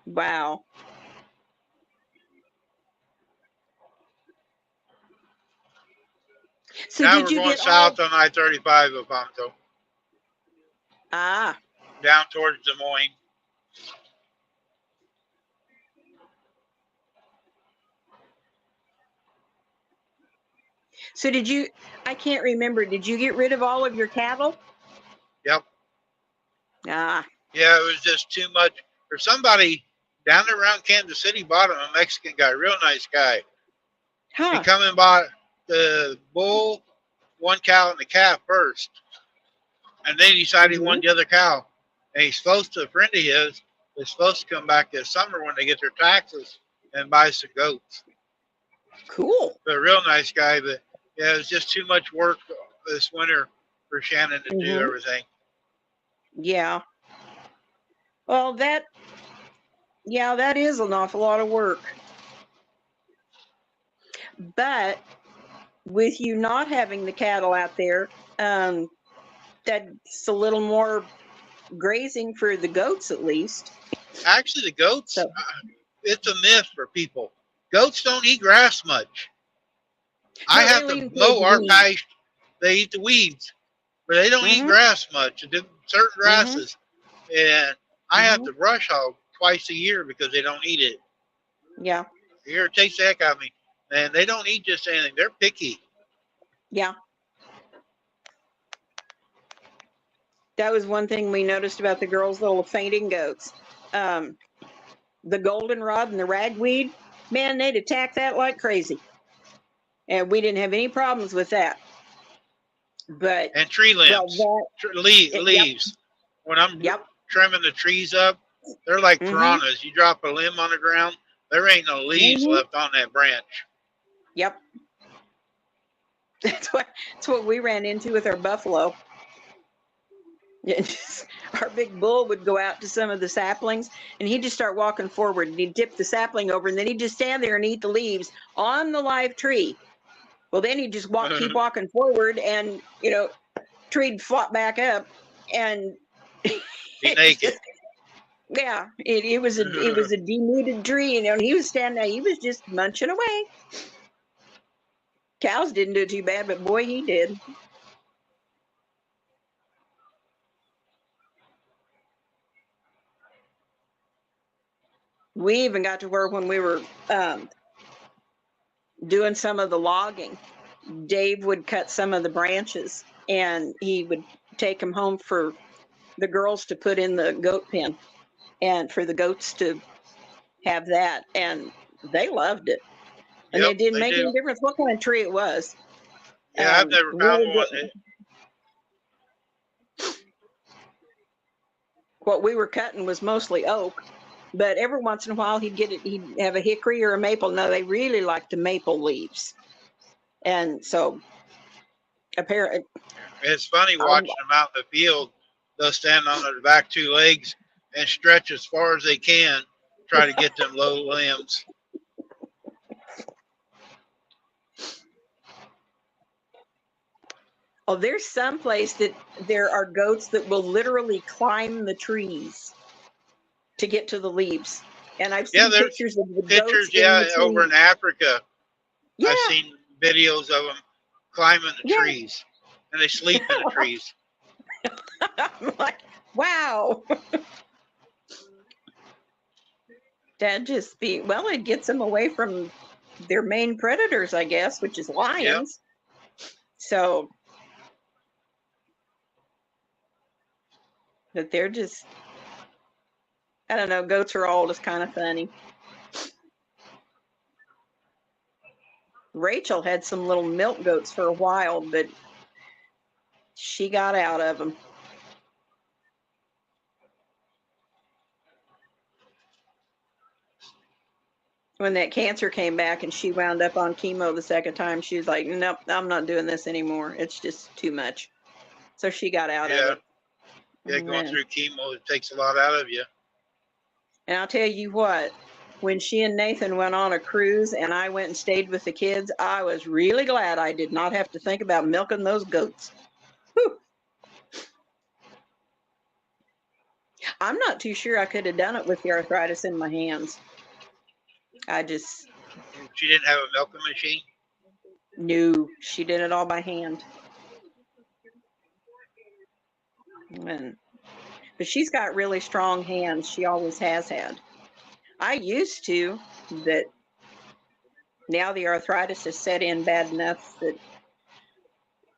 Wow. So now did we're you going get south on I-35, Alfonso. Ah. Down towards Des Moines. So I can't remember, did you get rid of all of your cattle? Yep. Ah. Yeah, it was just too much. For somebody down there around Kansas City bought him, a Mexican guy, real nice guy. Huh. He come and bought the bull, one cow, and the calf first. And then he decided he wanted the other cow. And he's supposed to, a friend of his, is supposed to come back this summer when they get their taxes and buy some goats. Cool. But a real nice guy, but yeah, it was just too much work this winter for Shannon to do everything. Yeah. Well, that is an awful lot of work. But with you not having the cattle out there, that's a little more grazing for the goats at least. Actually, the goats, it's a myth for people. Goats don't eat grass much. I No, have they to lean towards mow our weeds. pasture. They eat the weeds, but they don't eat Mhm. grass much. Certain Mhm. grasses, and I have Mhm. to brush hog twice a year because they don't eat it. Yeah. It irritates the heck out of me. And they don't eat just anything. They're picky. Yeah. That was one thing we noticed about the girls' little fainting goats. Um, the goldenrod and the ragweed, man, they'd attack that like crazy. And we didn't have any problems with that. But, And tree well, limbs, yep, leaves. When I'm yep. trimming the trees up, they're like Mm-hmm. piranhas. You drop a limb on the ground, there ain't no leaves Mm-hmm. left on that branch. Yep. That's what we ran into with our buffalo. Our big bull would go out to some of the saplings and he'd just start walking forward and he'd tip the sapling over and then he'd just stand there and eat the leaves on the live tree. Well, then he'd just keep walking forward and, tree'd flop back up and Be it was naked. just, yeah, it was a denuded tree, and he was standing there, he was just munching away. Cows didn't do too bad, but boy, he did. We even got to where when we were doing some of the logging, Dave would cut some of the branches and he would take them home for the girls to put in the goat pen and for the goats to have that. And they loved it. And Yep, it didn't they make do. any difference what kind of tree it was. Yeah, I've never We found were one getting, that. what we were cutting was mostly oak, but every once in a while he'd have a hickory or a maple. No, they really liked the maple leaves. And so apparently, It's funny watching them out in the field. They'll stand on their back two legs and stretch as far as they can, try to get them low limbs. oh, there's some place that there are goats that will literally climb the trees to get to the leaves. And I've Yeah, seen there's pictures of the pictures. goats in Yeah, the over trees. in Africa, Yeah, I've seen videos of them climbing the yeah. trees, and they sleep in the trees. I'm like, wow. That'd just be, well, it gets them away from their main predators, I guess, which is Yeah, lions. So, but they're just, I don't know, goats are all just kind of funny. Rachel had some little milk goats for a while, but she got out of them. When that cancer came back and she wound up on chemo the second time, she was like, nope, I'm not doing this anymore. It's just too much. So she got out of yeah, it. yeah. Going through chemo, it takes a lot out of you. And I'll tell you what, when she and Nathan went on a cruise and I went and stayed with the kids, I was really glad I did not have to think about milking those goats. Whew. I'm not too sure I could have done it with the arthritis in my hands. I just She didn't have a milking machine. knew she did it all by hand. But she's got really strong hands. She always has had. I used to, but now the arthritis has set in bad enough that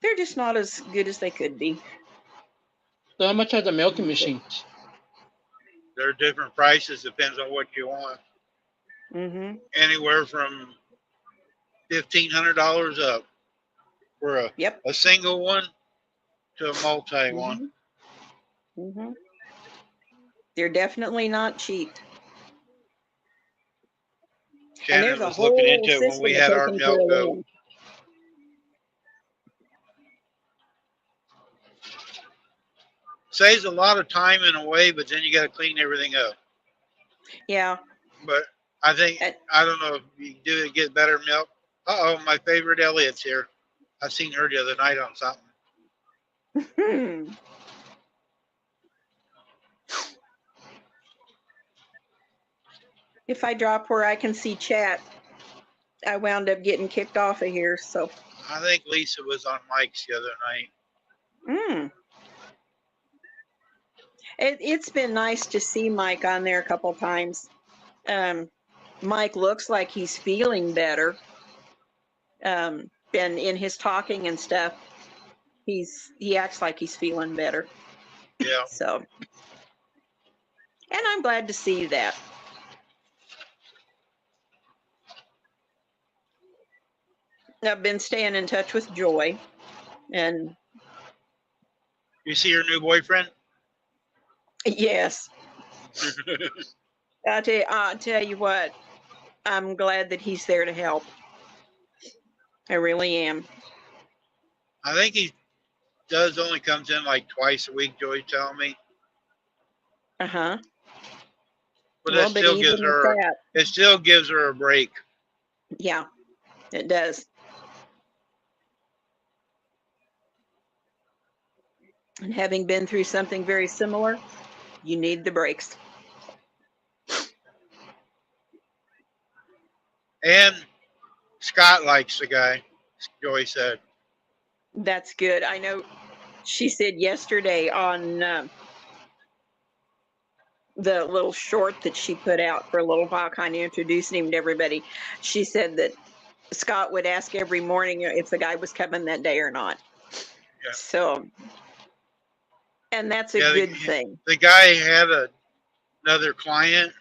they're just not as good as they could be. So how much are the milking machines? There are different prices, depends on what you want. Mm-hmm. Anywhere from $1,500 up for Yep. a single one to a multi one. Mm-hmm. Mm-hmm. They're definitely not cheap. And Shannon there's a was looking whole into it when system we of had our taking care milk of goat. them. Saves a lot of time in a way, but then you got to clean everything up. Yeah. But I think, I don't know if you do it, get better milk. Uh-oh, my favorite Elliot's here. I seen her the other night on something. If I drop where I can see chat, I wound up getting kicked off of here. So, I think Lisa was on Mike's the other night. it's been nice to see Mike on there a couple times. Mike looks like he's feeling better. And in his talking and stuff, he acts like he's feeling better. Yeah. So, and I'm glad to see that. I've been staying in touch with Joy, and You see your new boyfriend? yes, I'll tell you what, I'm glad that he's there to help. I really am. I think he does only comes in like twice a week, Joy's telling me. Uh-huh. But Well, it but still even gives with her that, it still gives her a break. yeah, it does. And having been through something very similar, you need the breaks. And Scott likes the guy, Joy said. That's good. I know she said yesterday on the little short that she put out for a little while, kind of introducing him to everybody. She said that Scott would ask every morning if the guy was coming that day or not. Yeah. So, and that's a Yeah, good thing. The guy had another client.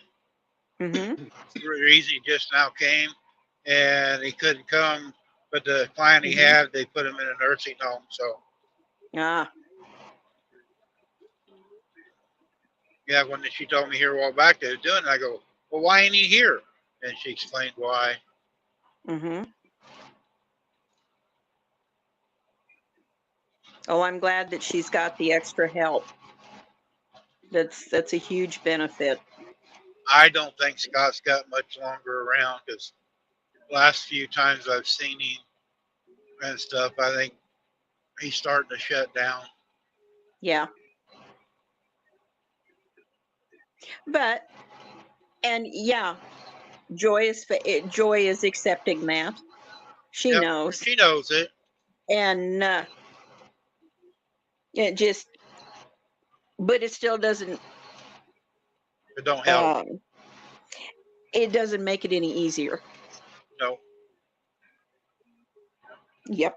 Mm-hmm. The reason he just now came, and he couldn't come. But the client he Mhm. had, they put him in a nursing home. So Ah, yeah, when she told me here a while back they were doing it, I go, well, why ain't he here? And she explained why. mm-hmm. Oh, I'm glad that she's got the extra help. That's a huge benefit. I don't think Scott's got much longer around because last few times I've seen him and stuff, I think he's starting to shut down. Yeah. But, and yeah, Joy is accepting that. She Yep, knows. she knows it. And it just, but it still doesn't, It don't help. it doesn't make it any easier. No. Yep.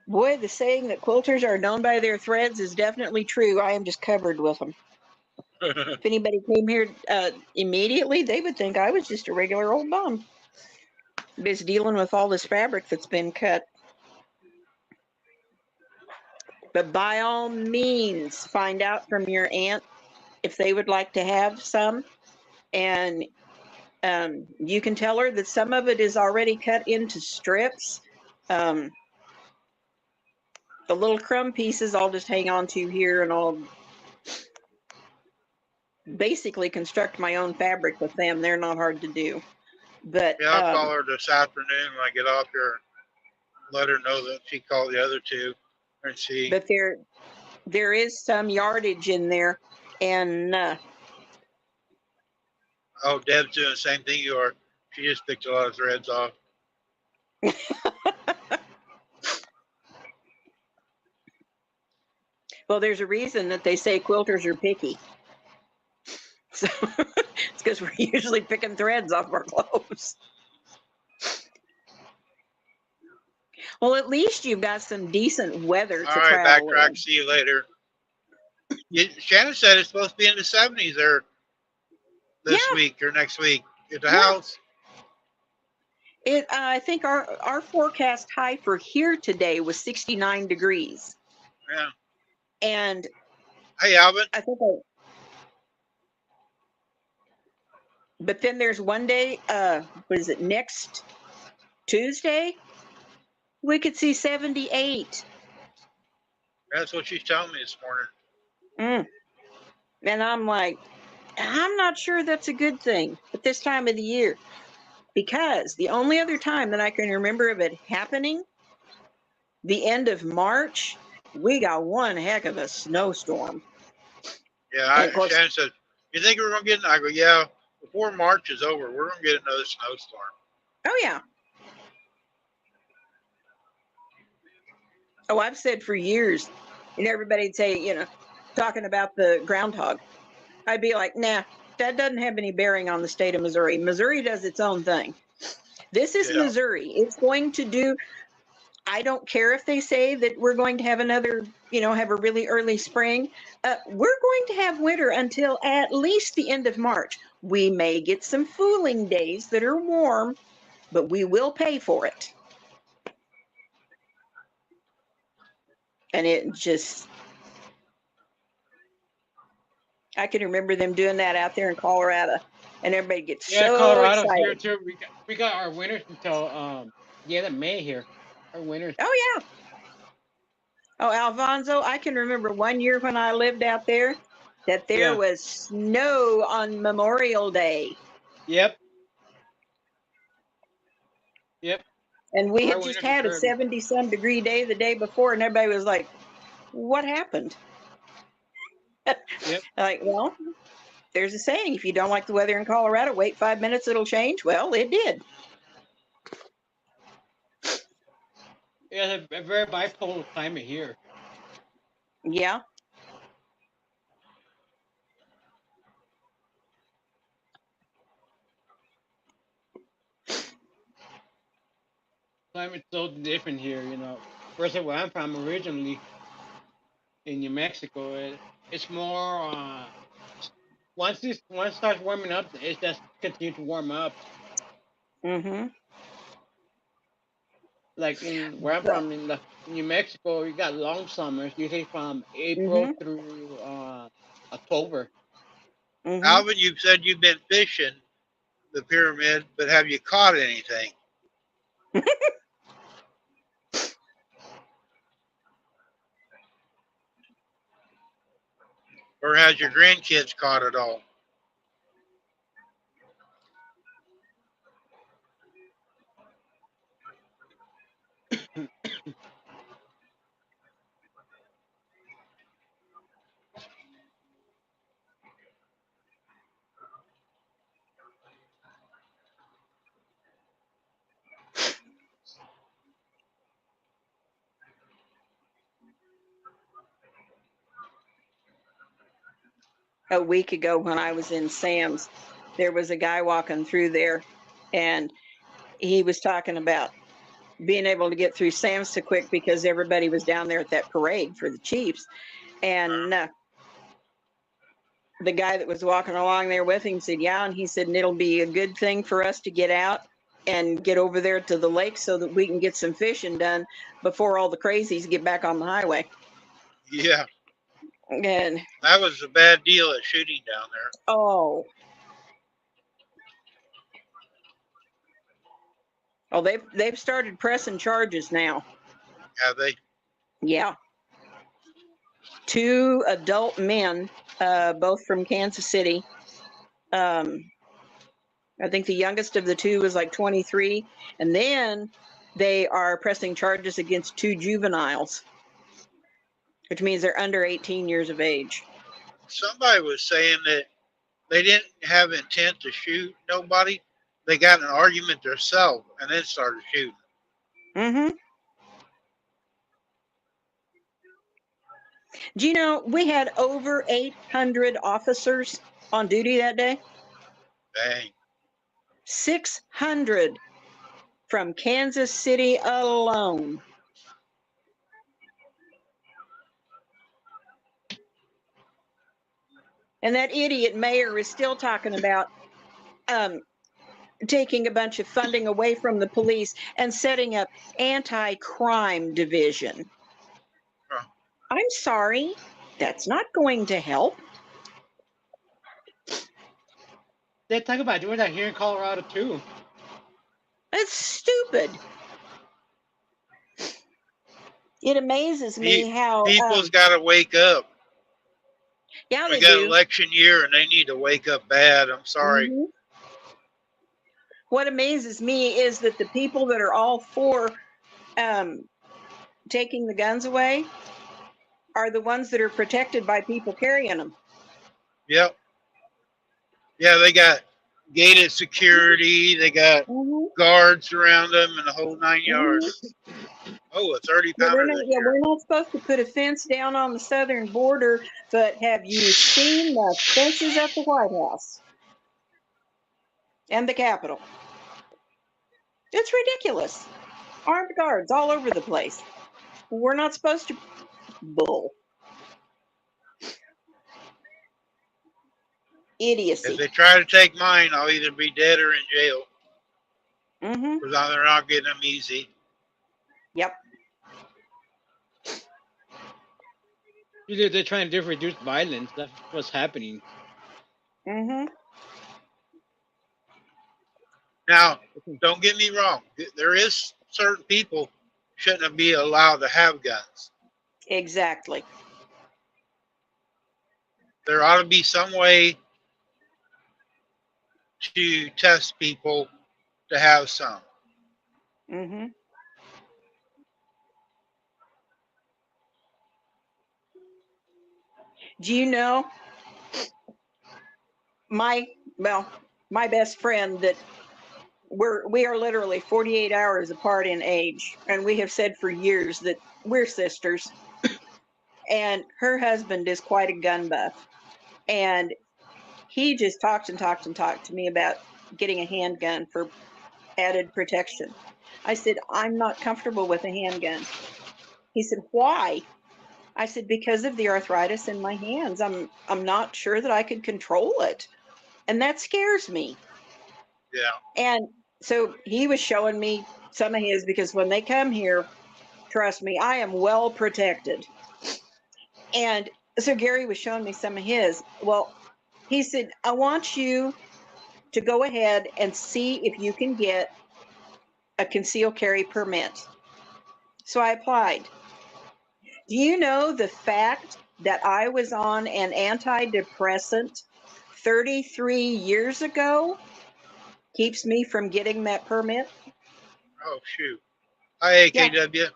Boy, the saying that quilters are known by their threads is definitely true. I am just covered with them. If anybody came here immediately, they would think I was just a regular old bum. Just dealing with all this fabric that's been cut. But by all means, find out from your aunt if they would like to have some. And you can tell her that some of it is already cut into strips. The little crumb pieces I'll just hang on to here, and I'll basically construct my own fabric with them. They're not hard to do. But Yeah, I'll call her this afternoon when I get off here. Let her know that she called the other two and see. But there is some yardage in there, and Oh, Deb's doing the same thing you are. She just picked a lot of threads off. well, there's a reason that they say quilters are picky. So it's because we're usually picking threads off our clothes. Well, at least you've got some decent weather to All right, travel backtrack. in. See you later. Shannon said it's supposed to be in the 70s there this week or next week at the house. I think our forecast high for here today was 69 degrees. Yeah. And hey, Alvin. I think but then there's one day, what is it, next Tuesday? We could see 78. That's what she's telling me this morning. And I'm like, I'm not sure that's a good thing at this time of the year, because the only other time that I can remember of it happening, the end of March, we got one heck of a snowstorm. Yeah, And of course, Shannon said, "You think we're gonna get?" I go, "Yeah, before March is over, we're gonna get another snowstorm." oh yeah. Oh, I've said for years, and everybody'd say, talking about the groundhog. I'd be like, nah, that doesn't have any bearing on the state of Missouri. Missouri does its own thing. This is Yeah, Missouri. It's going to do, I don't care if they say that we're going to have another, have a really early spring. We're going to have winter until at least the end of March. We may get some fooling days that are warm, but we will pay for it. And it just, I can remember them doing that out there in Colorado, and everybody gets Yeah, so Colorado's here excited. too. We got our winters until the end of May here. Our winters. Oh, yeah. Oh, Alfonso, I can remember one year when I lived out there that there Yeah. was snow on Memorial Day. Yep. Yep. And we Our had just winters are had a terrible. 70-some degree day the day before, and everybody was like, what happened? Yep. Like, well, there's a saying, if you don't like the weather in Colorado, wait 5 minutes, it'll change. Well, it did. Yeah, a very bipolar climate here. Yeah. Climate's so different here, Versus where I'm from originally in New Mexico, it's more. Once it starts warming up, it just continues to warm up. Mm-hmm. Like in where I'm from in New Mexico, you got long summers, usually from April Mm-hmm. through October. Mm-hmm. Alvin, you said you've been fishing the pyramid, but have you caught anything? Or has your grandkids caught it all? A week ago when I was in Sam's, there was a guy walking through there, and he was talking about being able to get through Sam's so quick because everybody was down there at that parade for the Chiefs. And the guy that was walking along there with him said, yeah, and he said, and it'll be a good thing for us to get out and get over there to the lake so that we can get some fishing done before all the crazies get back on the highway. Yeah, And that was a bad deal at shooting down there. oh, they've started pressing charges now. Have they? Yeah. 2 adult men, both from Kansas City. I think the youngest of the 2 was like 23. And then they are pressing charges against 2 juveniles, which means they're under 18 years of age. Somebody was saying that they didn't have intent to shoot nobody. They got in an argument themselves and then started shooting. Mm-hmm. Do you know we had over 800 officers on duty that day? Dang. 600 from Kansas City alone. And that idiot mayor is still talking about taking a bunch of funding away from the police and setting up anti-crime division. Huh. I'm sorry, that's not going to help. They talk about doing that here in Colorado too. It's stupid. It amazes me how People's got to wake up. yeah, We they got do. election year and they need to wake up bad. I'm sorry. Mhm. What amazes me is that the people that are all for taking the guns away are the ones that are protected by people carrying them. Yep. Yeah, they got gated security. They got Mhm. guards around them and the whole 9 yards. Mhm. Oh, a 30 Yeah, pounder this year. we're not supposed to put a fence down on the southern border, but have you seen the fences at the White House and the Capitol? It's ridiculous. Armed guards all over the place. We're not supposed to. Bull. If Idiocy. they try to take mine, I'll either be dead or in jail Mm-hmm. because they're not getting them easy. Yep. They're trying to reduce violence. That's what's happening. Mm-hmm. Now, don't get me wrong. There is certain people shouldn't be allowed to have guns. Exactly. There ought to be some way to test people to have some. Mm-hmm. Do you know my best friend that we are literally 48 hours apart in age, and we have said for years that we're sisters. And her husband is quite a gun buff, and he just talked and talked and talked to me about getting a handgun for added protection. I said, I'm not comfortable with a handgun. He said, why? I said, because of the arthritis in my hands. I'm not sure that I could control it. And that scares me. Yeah. And so he was showing me some of his, because when they come here, trust me, I am well protected. And so Gary was showing me some of his. Well, he said, I want you to go ahead and see if you can get a concealed carry permit. So I applied. Do you know the fact that I was on an antidepressant 33 years ago keeps me from getting that permit? Oh, shoot. Hi, Yeah. AKW.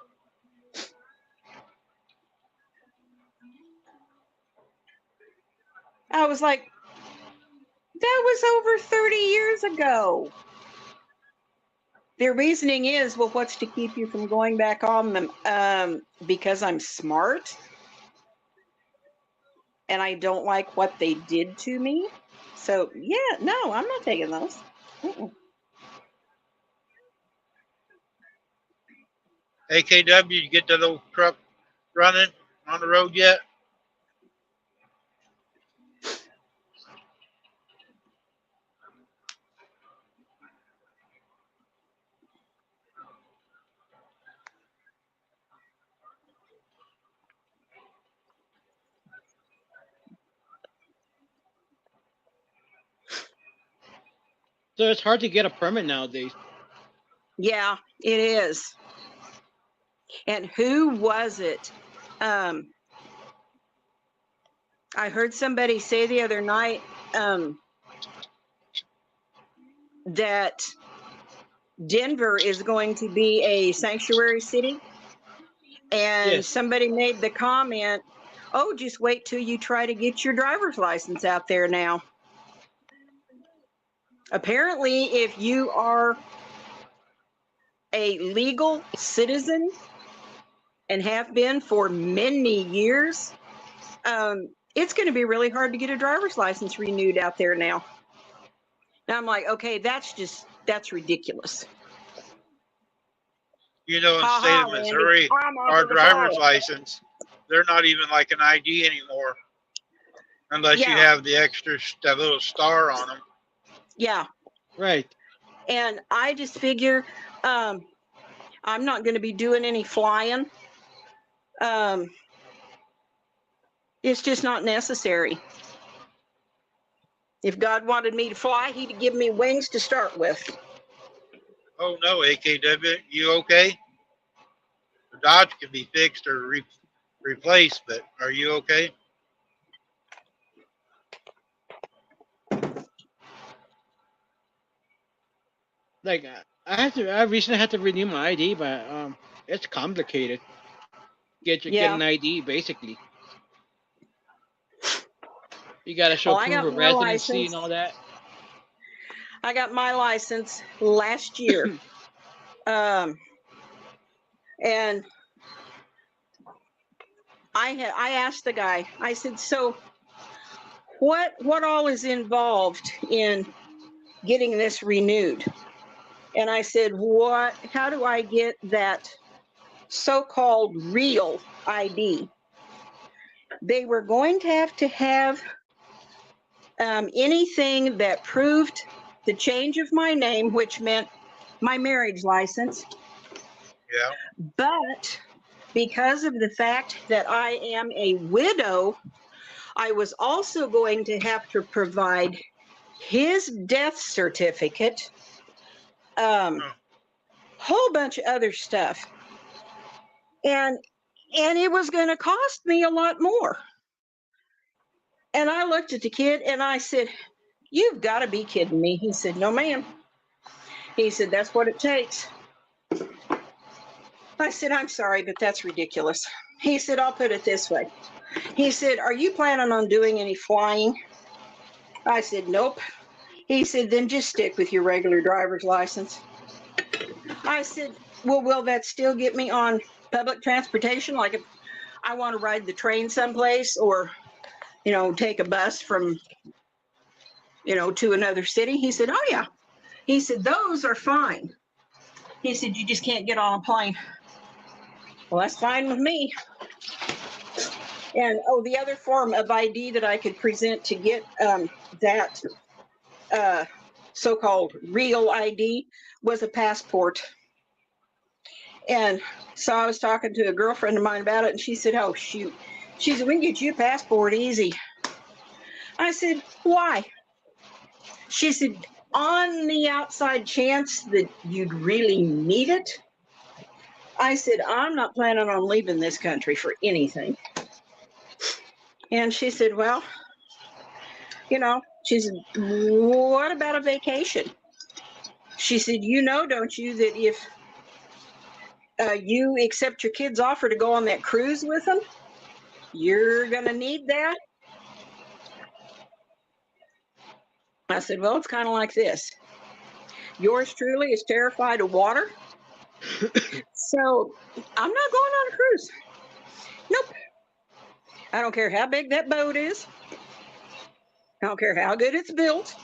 I was like, that was over 30 years ago. Their reasoning is, well, what's to keep you from going back on them? Because I'm smart and I don't like what they did to me. So, yeah, no, I'm not taking those. Mm-mm. AKW, you get that old truck running on the road yet? So it's hard to get a permit nowadays. Yeah, it is. And who was it? I heard somebody say the other night that Denver is going to be a sanctuary city. And Yes. somebody made the comment, oh, just wait till you try to get your driver's license out there now. Apparently, if you are a legal citizen and have been for many years, it's going to be really hard to get a driver's license renewed out there now. Now I'm like, okay, that's ridiculous. You know, in the Ha state ha, of Randy. Missouri, I'm off our of the driver's file. license, they're not even like an ID anymore unless you Yeah. have the extra, that little star on them. Yeah. Right. And I just figure I'm not going to be doing any flying. It's just not necessary. If God wanted me to fly, he'd give me wings to start with. Oh, no, AKW, you okay? The Dodge can be fixed or replaced, but are you okay? Like I recently had to renew my ID, but it's complicated. Get Yeah. an ID basically. You gotta show Well, I proof got of my residency license. and all that. I got my license last year. And I asked the guy, I said, so what all is involved in getting this renewed? And I said, how do I get that so-called real ID? They were going to have anything that proved the change of my name, which meant my marriage license. Yeah. But because of the fact that I am a widow, I was also going to have to provide his death certificate, whole bunch of other stuff. And it was going to cost me a lot more. And I looked at the kid and I said, you've got to be kidding me. He said, no, ma'am. He said, that's what it takes. I said, I'm sorry, but that's ridiculous. He said, I'll put it this way. He said, are you planning on doing any flying? I said, nope. He said, then just stick with your regular driver's license. I said, well, will that still get me on public transportation? Like if I want to ride the train someplace or, take a bus from, to another city? He said, oh, yeah. He said, those are fine. He said, you just can't get on a plane. Well, that's fine with me. And, the other form of ID that I could present to get that so-called real ID was a passport. And so I was talking to a girlfriend of mine about it, and she said, oh, shoot. She said, we can get you a passport easy. I said, why? She said, on the outside chance that you'd really need it. I said, I'm not planning on leaving this country for anything. And she said, well, she said, what about a vacation? She said, don't you, that if you accept your kid's offer to go on that cruise with them, you're going to need that? I said, well, it's kind of like this. Yours truly is terrified of water. So I'm not going on a cruise. Nope. I don't care how big that boat is. I don't care how good it's built.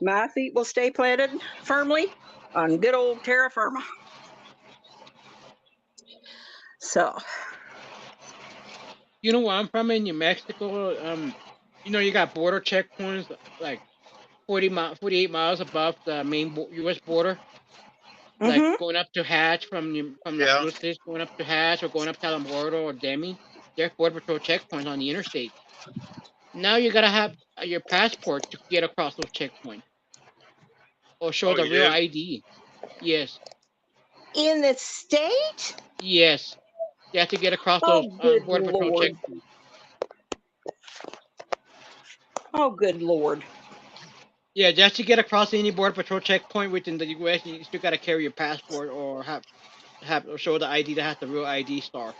My feet will stay planted firmly on good old terra firma. So. You know where I'm from in New Mexico? You got border checkpoints like 48 miles above the main U.S. border. Like going up to Hatch from Las Luces, going up to Hatch or going up to Alamogordo or Demi. There's border patrol checkpoints on the interstate. Now you gotta have your passport to get across those checkpoints or show the real ID. Yes. In the state? Yes. You have to get across those border patrol checkpoints. Oh, good Lord. Yeah, just to get across any border patrol checkpoint within the U.S., you still gotta carry your passport or have or show the ID that has the real ID star.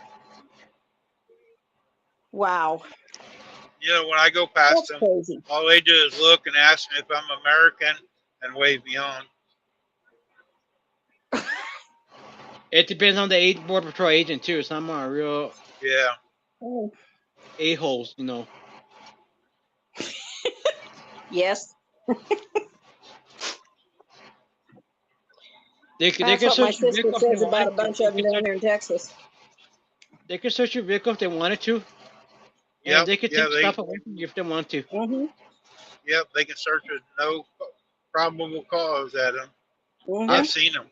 Wow. When I go past them, crazy. All they do is look and ask me if I'm American and wave me on. It depends on the border patrol agent too. Some are real a-holes, Yes. They That's can what my search your sister vehicle says about a bunch of them down there in Texas. They can search your vehicle if they wanted to. Yeah, they can take stuff away from you if they want to. Mm-hmm. Yep, they can search with no probable cause at them. Mm-hmm. I've seen them.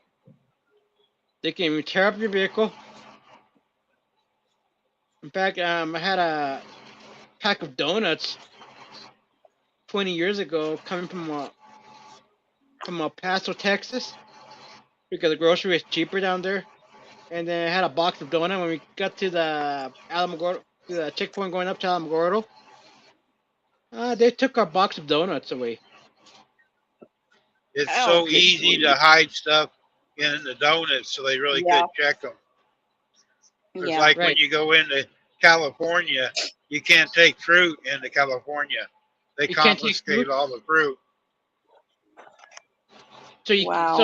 They can even tear up your vehicle. In fact, I had a pack of donuts 20 years ago coming from El Paso, Texas, because the grocery is cheaper down there. And then I had a box of donuts when we got to the Alamogordo, the checkpoint going up to Alamogordo. They took our box of donuts away. It's so easy to hide stuff in the donuts, so they really could check them. It's like when you go in to California, you can't take fruit into California. They You can't take confiscate fruit. all the fruit. So you Wow.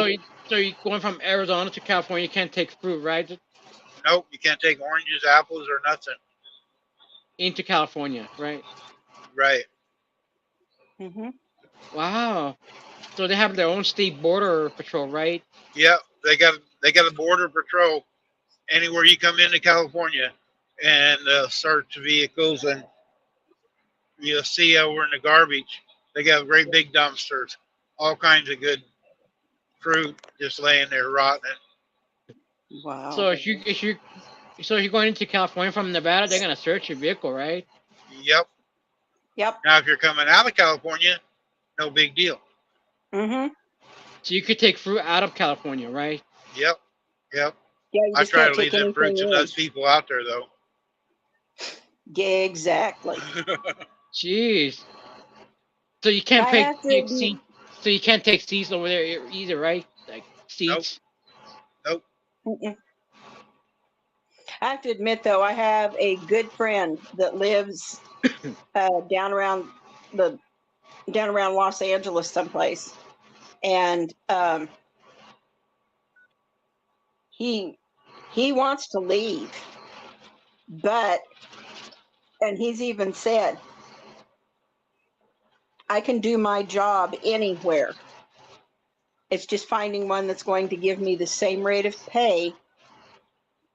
so you going from Arizona to California, you can't take fruit, right? Nope, you can't take oranges, apples, or nothing. Into California, right? Right. Hmm. Wow. So they have their own state border patrol, right? Yep. They got a border patrol anywhere you come into California, and search vehicles, and you'll see over in the garbage they got great big dumpsters, all kinds of good fruit just laying there rotting. Wow. So if you're going into California from Nevada, they're gonna search your vehicle, right? Yep. Yep. Now, if you're coming out of California, no big deal. Hmm. So you could take fruit out of California, right? Yep. Yep. Yeah, you I just try can't to leave take them anything fruits and in. nuts people out there, though. Yeah, exactly. Jeez. So you can't I have to take admit, seeds. So you can't take seeds over there either, right? Like Nope. seeds. Nope. mm-mm. I have to admit though, I have a good friend that lives down around the down around Los Angeles someplace, and he he wants to leave, but and he's even said, I can do my job anywhere. It's just finding one that's going to give me the same rate of pay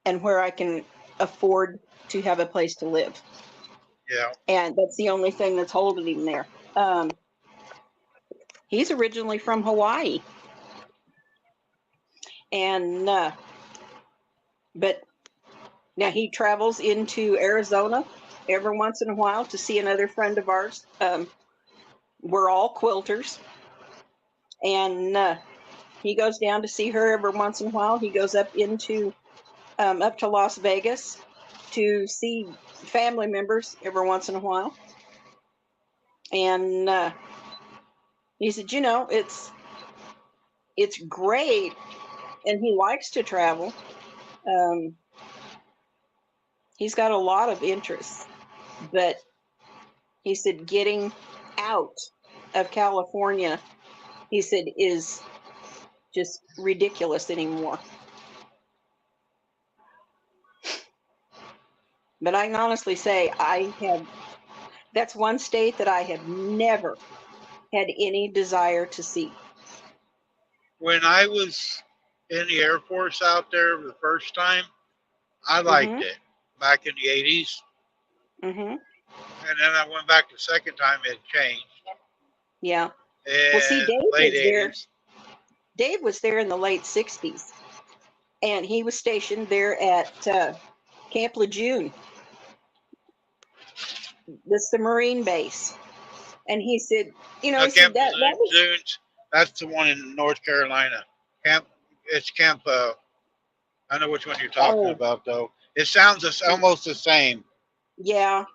and where I can afford to have a place to live. Yeah. And that's the only thing that's holding him there. He's originally from Hawaii, and but now he travels into Arizona every once in a while to see another friend of ours. We're all quilters, and he goes down to see her every once in a while. He goes up to Las Vegas to see family members every once in a while. And he said, it's great, and he likes to travel. Um, he's got a lot of interests, but he said getting out of California, he said, is just ridiculous anymore. But I can honestly say that's one state that I have never had any desire to see. When I was in the Air Force out there the first time, I liked Mm-hmm. it back in the 80s. Mm-hmm. And then I went back the second time, it changed. Yeah. Well, see, In Dave late was there. 80s. Dave was there in the late 60s, and he was stationed there at Camp Lejeune. That's the Marine base. And he said, he said Camp that was, Dunes, that's the one in North Carolina. It's Camp, I know which one you're talking oh, about, though. It sounds almost the same. yeah.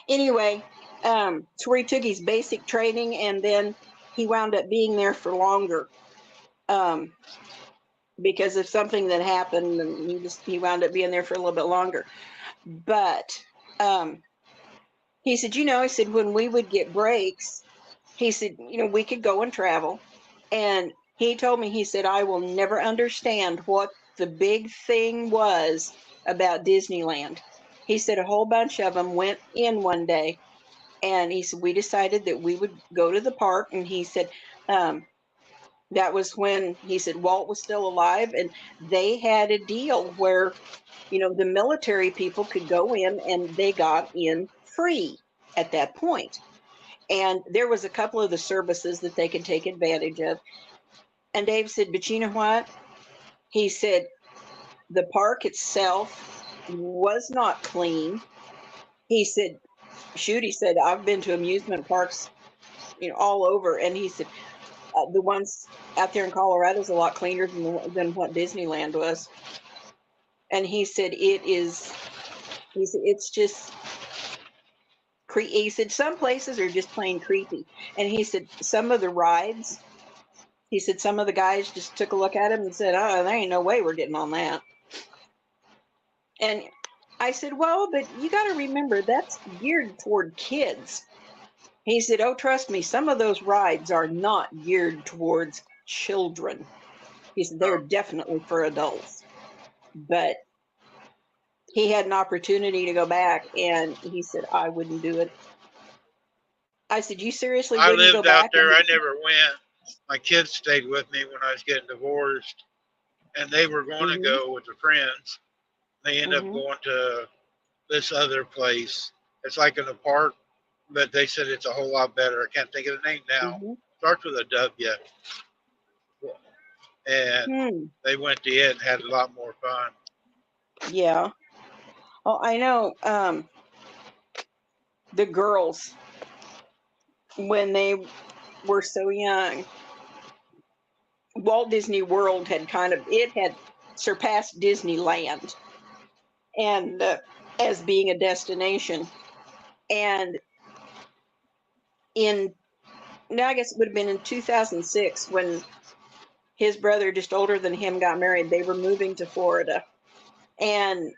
Anyway, it's where he took his basic training, and then he wound up being there for longer because of something that happened, and he wound up being there for a little bit longer. But he said, he said when we would get breaks, he said, we could go and travel. And he told me, he said, I will never understand what the big thing was about Disneyland. He said a whole bunch of them went in one day, and he said, we decided that we would go to the park. And he said, that was when he said Walt was still alive, and they had a deal where, the military people could go in, and they got in free at that point. And there was a couple of the services that they could take advantage of. And Dave said, but you know what? He said, the park itself was not clean. He said, shoot, he said, I've been to amusement parks, all over. And he said, the ones out there in Colorado is a lot cleaner than what Disneyland was. And he said, it's just, he said, some places are just plain creepy. And he said, some of the rides, he said, some of the guys just took a look at him and said, oh, there ain't no way we're getting on that. And I said, well, but you got to remember that's geared toward kids. He said, oh, trust me, some of those rides are not geared towards children. He said, they're definitely for adults. But he had an opportunity to go back, and he said, I wouldn't do it. I said, you seriously I wouldn't go lived out back? there. I never went. My kids stayed with me when I was getting divorced, and they were going to Mhm. go with their friends. They ended up Mhm. going to this other place. It's like in a park, but they said it's a whole lot better. I can't think of the name now. Mhm. Starts with a W. And Hmm. they went to it and had a lot more fun. Yeah. Oh, I know. The girls, when they were so young, Walt Disney World had had surpassed Disneyland, and as being a destination. And now I guess it would have been in 2006 when his brother, just older than him, got married. They were moving to Florida, and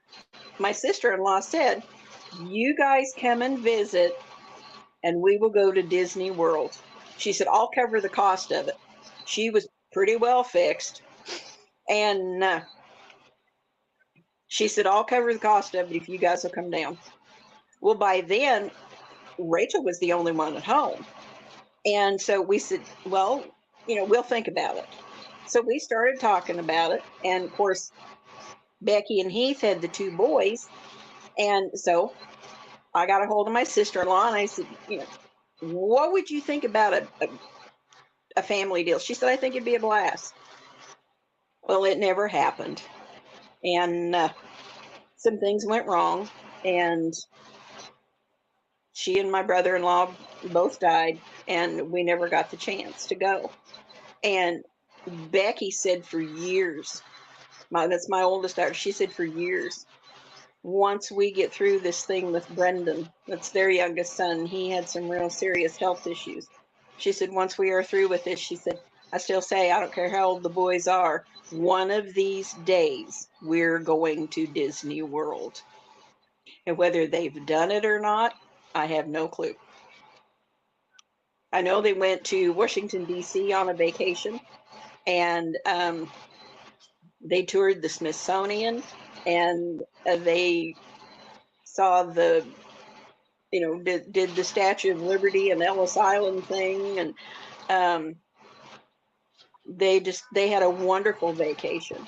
my sister-in-law said, "You guys come and visit, and we will go to Disney World." She said, "I'll cover the cost of it." She was pretty well fixed, and she said, "I'll cover the cost of it if you guys will come down." Well, by then, Rachel was the only one at home. And so we said, well, we'll think about it. So we started talking about it. And of course, Becky and Heath had the two boys. And so I got a hold of my sister-in-law and I said, what would you think about a family deal? She said, I think it'd be a blast. Well, it never happened. And some things went wrong. And she and my brother-in-law both died, and we never got the chance to go. And Becky said for years, that's my oldest daughter, she said for years, once we get through this thing with Brendan, that's their youngest son, he had some real serious health issues. She said, once we are through with this, she said, I still say, I don't care how old the boys are, one of these days we're going to Disney World. And whether they've done it or not, I have no clue. I know they went to Washington, D.C. on a vacation, and they toured the Smithsonian, and they saw did the Statue of Liberty and Ellis Island thing, and they had a wonderful vacation.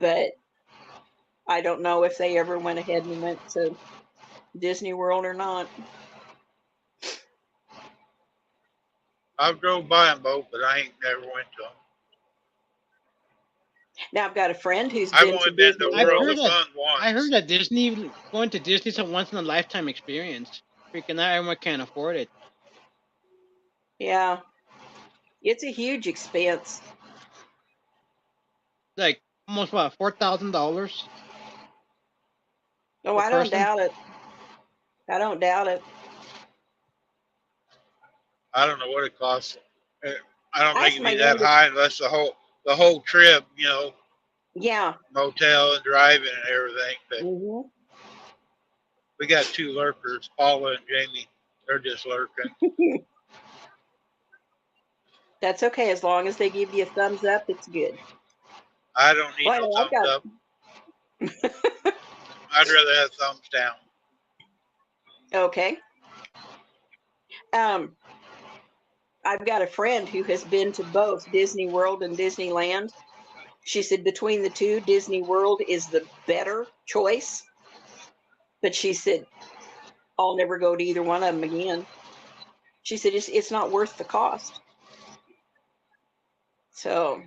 But I don't know if they ever went ahead and went to Disney World or not. I've drove by them both, but I ain't never went to them. Now I've got a friend who's I've been to only been to Disney I've World World. of Fun once. I heard that going to Disney is a once in a lifetime experience. Freaking not everyone can afford it. Yeah, it's a huge expense. Like almost what, $4,000 Oh, per I don't person? doubt it. I don't doubt it. I don't know what it costs. I don't I think asked it'd my be that youngest. high unless the whole trip, Yeah. motel and driving and everything. But Hmm. we got two lurkers, Paula and Jamie. They're just lurking. That's okay. As long as they give you a thumbs up, it's good. I don't need Well, I no know I've thumbs got. up. I'd rather have thumbs down. Okay. I've got a friend who has been to both Disney World and Disneyland. She said between the two, Disney World is the better choice. But she said, I'll never go to either one of them again. She said, it's not worth the cost. So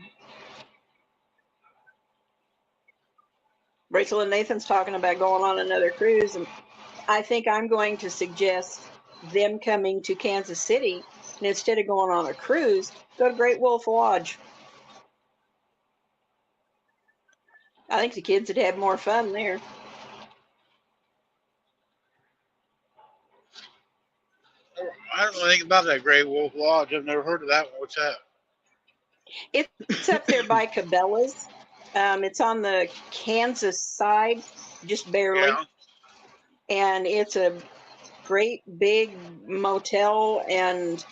Rachel and Nathan's talking about going on another cruise, and I think I'm going to suggest them coming to Kansas City, and instead of going on a cruise, go to Great Wolf Lodge. I think the kids would have more fun there. I don't know anything about that Great Wolf Lodge. I've never heard of that one. What's that? It's up there by Cabela's. It's on the Kansas side, just barely. Yeah. and it's a great big motel and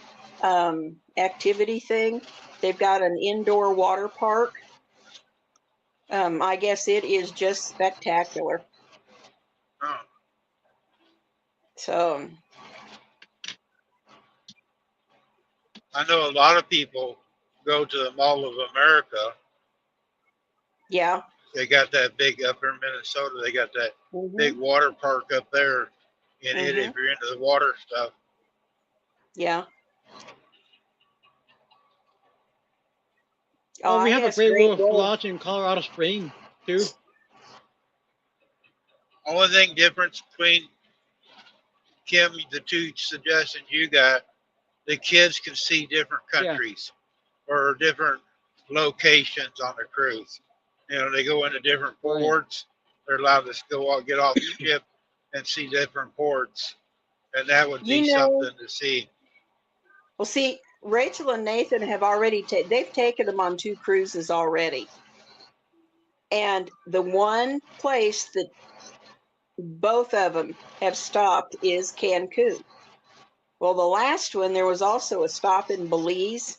activity thing. They've got an indoor water park. I guess it is just spectacular. Oh, So I know a lot of people go to the Mall of America. yeah. They got that big up in Minnesota. They got that big Mhm. water park up there in it. If Mhm. you're into the water stuff, Yeah. Oh, we It have a has Great great Wolf road. Lodge in Colorado Springs too. only thing difference between Kim, the two suggestions you got, the kids can see different Yeah, countries or different locations on the cruise. You know, they go into different right. ports. They're allowed to go out, get off the ship and see different ports, and that would be You know, something to see. well, see, Rachel and Nathan have already they've taken them on 2 cruises already. And the one place that both of them have stopped is Cancun. Well, the last one, there was also a stop in Belize.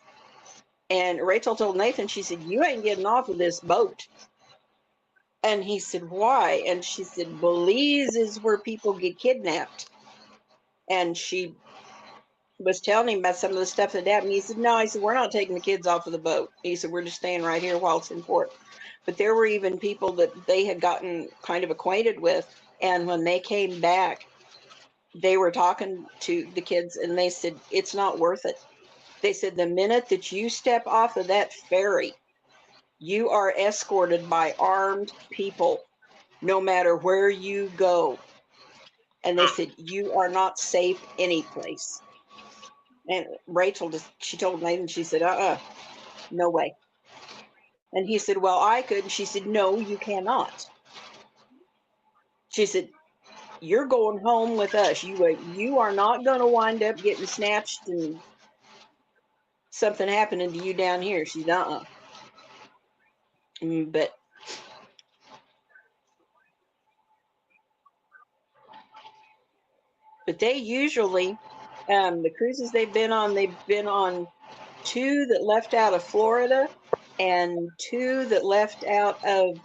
And Rachel told Nathan, she said, "You ain't getting off of this boat." And he said, "Why?" And she said, "Belize is where people get kidnapped." And she was telling him about some of the stuff that happened. He said, "No," he said, "we're not taking the kids off of the boat." He said, "We're just staying right here while it's in port." But there were even people that they had gotten kind of acquainted with. And when they came back, they were talking to the kids and they said, "It's not worth it." They said, "The minute that you step off of that ferry, you are escorted by armed people no matter where you go." And they Huh. said, "You are not safe any place." And Rachel just, she told Nathan, she said, no way. And he said, "Well, I could." And she said, "No, you cannot." She said, "You're going home with us. You are not going to wind up getting snatched and something happening to you down here." She said, But they usually, the cruises they've been on 2 that left out of Florida and 2 that left out of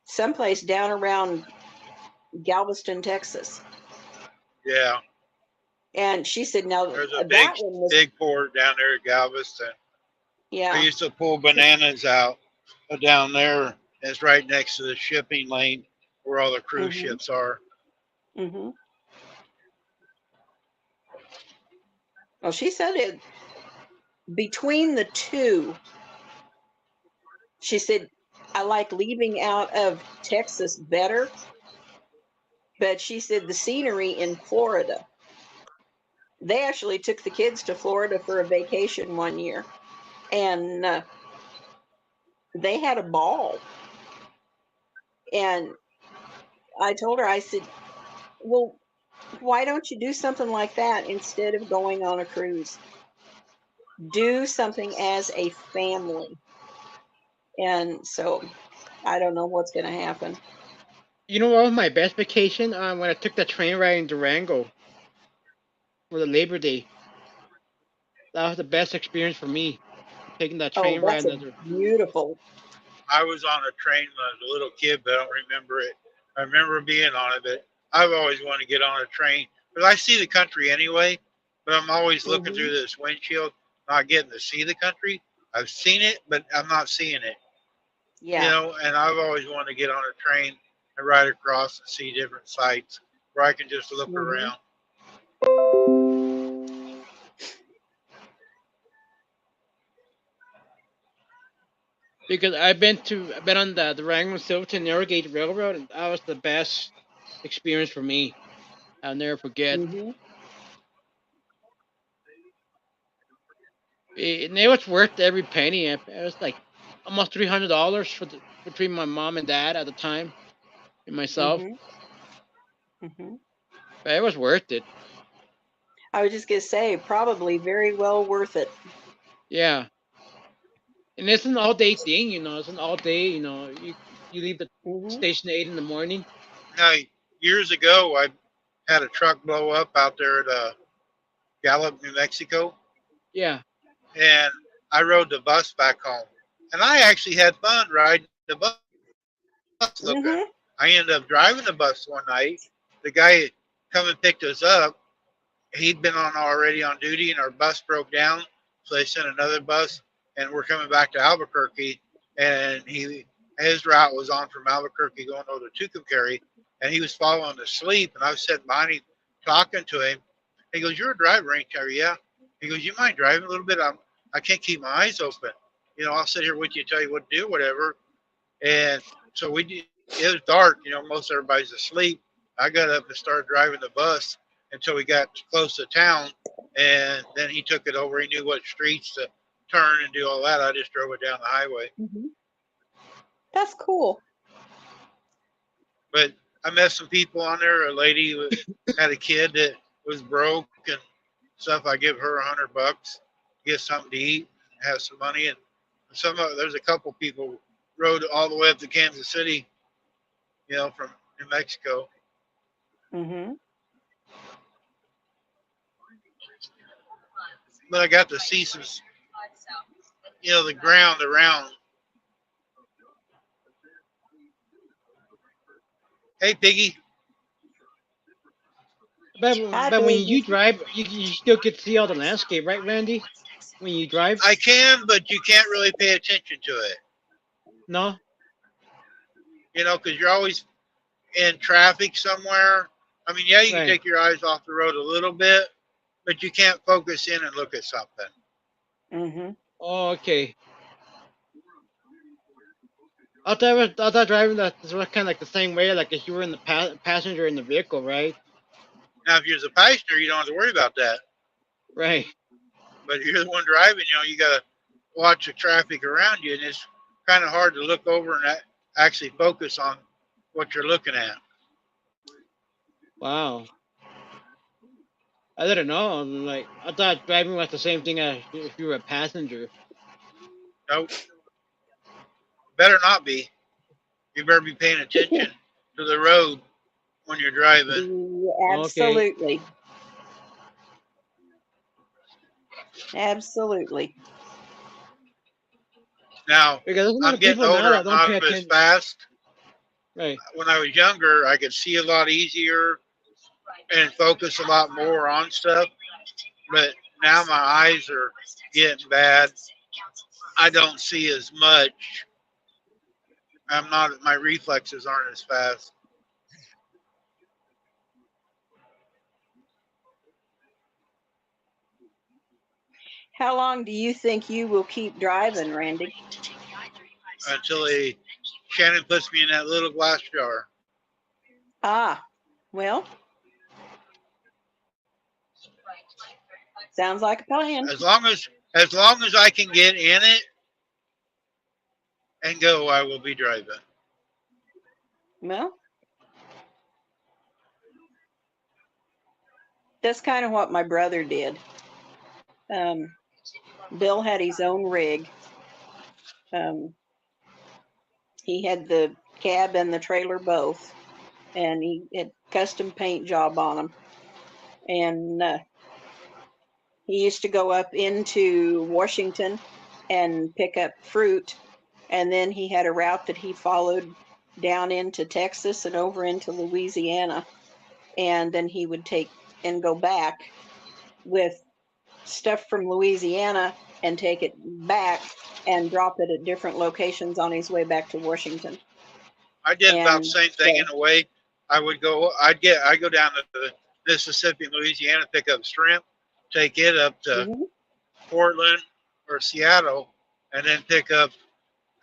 someplace down around Galveston, Texas. Yeah, And she said, "Now there's a that one was, big port down there at Galveston. I yeah." used to pull bananas out down there. It's right next to the shipping lane where all the cruise Mhm. ships are. Mhm. Well, she said it between the 2. She said, "I like leaving out of Texas better." But she said the scenery in Florida, they actually took the kids to Florida for a vacation one year, and they had a ball. And I told her, I said, "Well, why don't you do something like that instead of going on a cruise? Do something as a family." And so I don't know what's going to happen. You know what was my best vacation? When I took the train ride in Durango for the Labor Day. That was the best experience for me. Taking that Oh, train that's ride. a beautiful. I was on a train when I was a little kid, but I don't remember it. I remember being on it, but I've always wanted to get on a train. But I see the country anyway, but I'm always looking Hmm. through this windshield, not getting to see the country. I've seen it, but I'm not seeing it. You Yeah. know, and I've always wanted to get on a train and ride across and see different sights where I can just look Hmm. around. Because I've been on the Durango Silverton Narrowgate Railroad, and that was the best experience for me. I'll never forget. Hmm. And it was worth every penny. It was like almost $300 between my mom and dad at the time and myself. Hmm. Hmm. But it was worth it. I was just going to say, probably very well worth it. Yeah. And it's an all day thing, you know. It's an all day, you know. You leave the Hmm. station at 8 in the morning. Now, years ago, I had a truck blow up out there at Gallup, New Mexico, Yeah. and I rode the bus back home. And I actually had fun riding the bus. Looking, Mm-hmm. I ended up driving the bus one night. The guy come and picked us up. He'd been on already on duty, and our bus broke down, so they sent another bus, and we're coming back to Albuquerque. And his route was on from Albuquerque going over to Tucumcari, and he was falling asleep. And I was sitting behind him talking to him. He goes, "You're a driver, ain't you?" "Yeah." He goes, "You mind driving a little bit? I can't keep my eyes open. You know, I'll sit here with you, tell you what to do, whatever." And so it was dark. You know, most everybody's asleep. I got up and started driving the bus until we got close to town, and then he took it over. He knew what streets to turn and do all that. I just drove it down the highway. Mm-hmm. That's cool. But I met some people on there. A lady who had a kid that was broke and stuff. I give her $100 to get something to eat, have some money, and there's a couple people rode all the way up to Kansas City, you know, from New Mexico. Mm-hmm. But I got to see some, you know, the ground around. Hey, Piggy. Hi, But when baby. you drive, you still get to see all the landscape, right, Randy? When you drive? I can, but you can't really pay attention to it, No? you know, because you're always in traffic somewhere. I mean, yeah, you can Right. take your eyes off the road a little bit, but you can't focus in and look at something. Mm-hmm. Oh, okay. I thought driving that is kind of like the same way, like if you were in the passenger in the vehicle, right? Now, if you're the passenger, you don't have to worry about that. Right. But if you're the one driving, you know, you got to watch the traffic around you, and it's kind of hard to look over and actually focus on what you're looking at. Wow. I didn't know. Like I thought driving was the same thing as if you were a passenger. Nope, better not be. You better be paying attention to the road when you're driving. Okay. Absolutely. Absolutely. Now, Because there's a lot I'm of getting people now older. that I'm don't pay not as attention. fast. Right. When I was younger, I could see a lot easier and focus a lot more on stuff. But now my eyes are getting bad. I don't see as much. My reflexes aren't as fast. How long do you think you will keep driving, Randy? Until Shannon puts me in that little glass jar. Ah, well, sounds like a plan. As long as I can get in it and go, I will be driving. Well, that's kind of what my brother did. Bill had his own rig. He had the cab and the trailer both, and he had custom paint job on them. And he used to go up into Washington and pick up fruit, and then he had a route that he followed down into Texas and over into Louisiana, and then he would take and go back with stuff from Louisiana and take it back and drop it at different locations on his way back to Washington. I did about the And same thing in so, a way. I go down to the Mississippi and Louisiana, pick up shrimp, take it up to mhm, Portland or Seattle, and then pick up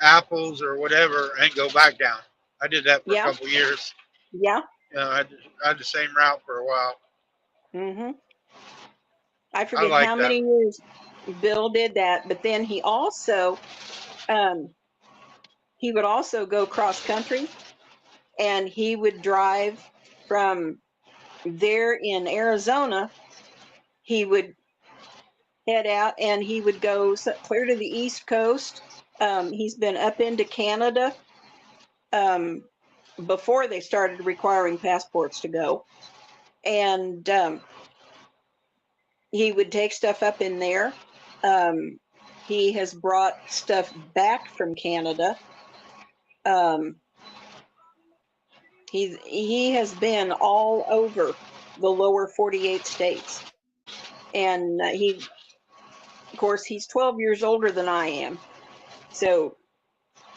apples or whatever and go back down. I did that for a yeah, couple of years. yeah. You know, I had the same route for a while. Hmm. I I forget like how that. many years Bill did that, but then he would also go cross country, and he would drive from there in Arizona. He would head out and he would go clear to the East Coast. He's been up into Canada. Um, before they started requiring passports to go. And he would take stuff up in there. He has brought stuff back from Canada. He has been all over the lower 48 states. And of course, he's 12 years older than I am. So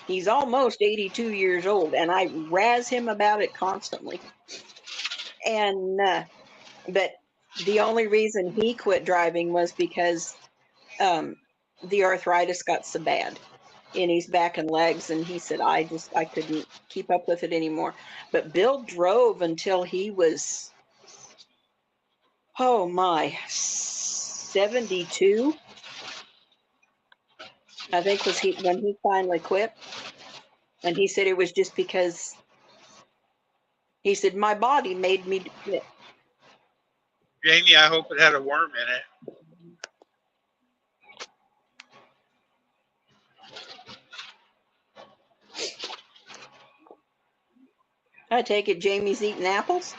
he's almost 82 years old, and I razz him about it constantly. And but the only reason he quit driving was because the arthritis got so bad in his back and legs, and he said, I couldn't keep up with it anymore. But Bill drove until he was, oh my, 72, I think was when he finally quit. And he said it was just because, he said, my body made me quit. Jamie, I hope it had a worm in it. I take it Jamie's eating apples?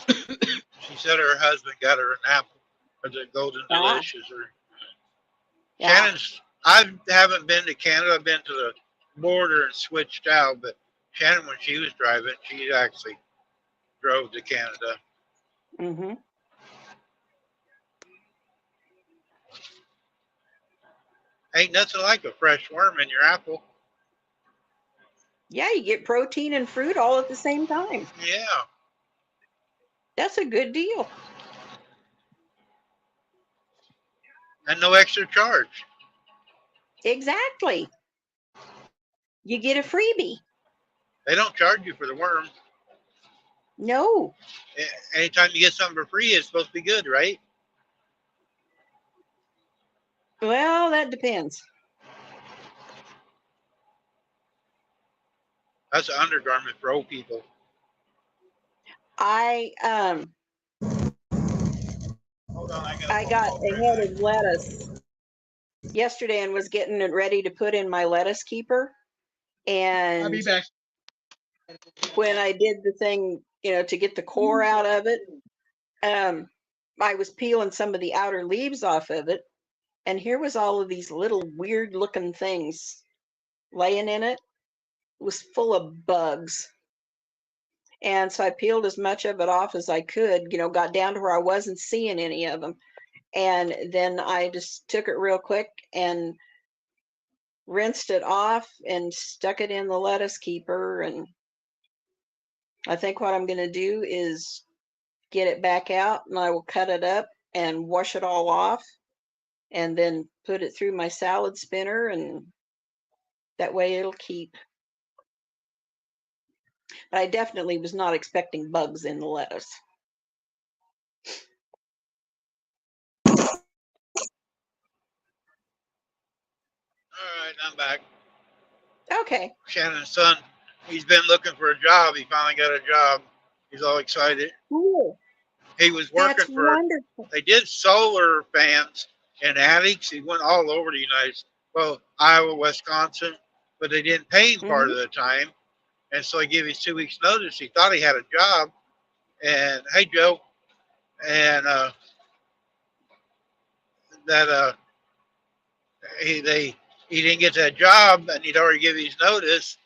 She said her husband got her an apple, or the Golden Ah. Delicious. Or Yeah. Shannon's. I haven't been to Canada. I've been to the border and switched out. But Shannon, when she was driving, she actually drove to Canada. Mm-hmm. Ain't nothing like a fresh worm in your apple. Yeah, you get protein and fruit all at the same time. Yeah. That's a good deal. And no extra charge. Exactly. You get a freebie. They don't charge you for the worm. No. Anytime you get something for free, it's supposed to be good, right? Well, that depends. That's an undergarment for old people. I Hold on, I got a head of lettuce yesterday and was getting it ready to put in my lettuce keeper. I'll And be back. when I did the thing, to get the core out of it, I was peeling some of the outer leaves off of it, and here was all of these little weird looking things laying in it. It was full of bugs. And so I peeled as much of it off as I could, got down to where I wasn't seeing any of them. And then I just took it real quick and rinsed it off and stuck it in the lettuce keeper. And I think what I'm going to do is get it back out, and I will cut it up and wash it all off and then put it through my salad spinner, and that way it'll keep. But I definitely was not expecting bugs in the lettuce. All right, I'm back. Okay. Shannon's son, he's been looking for a job. He finally got a job. He's all excited. Cool. He was That's working for, wonderful. they did solar fans in attics. He went all over the United States, well, Iowa, Wisconsin, but they didn't pay him part of the time. And so he gave his 2 weeks notice. He thought he had a job. And hey, Joe, and he didn't get that job, and he'd already given his notice,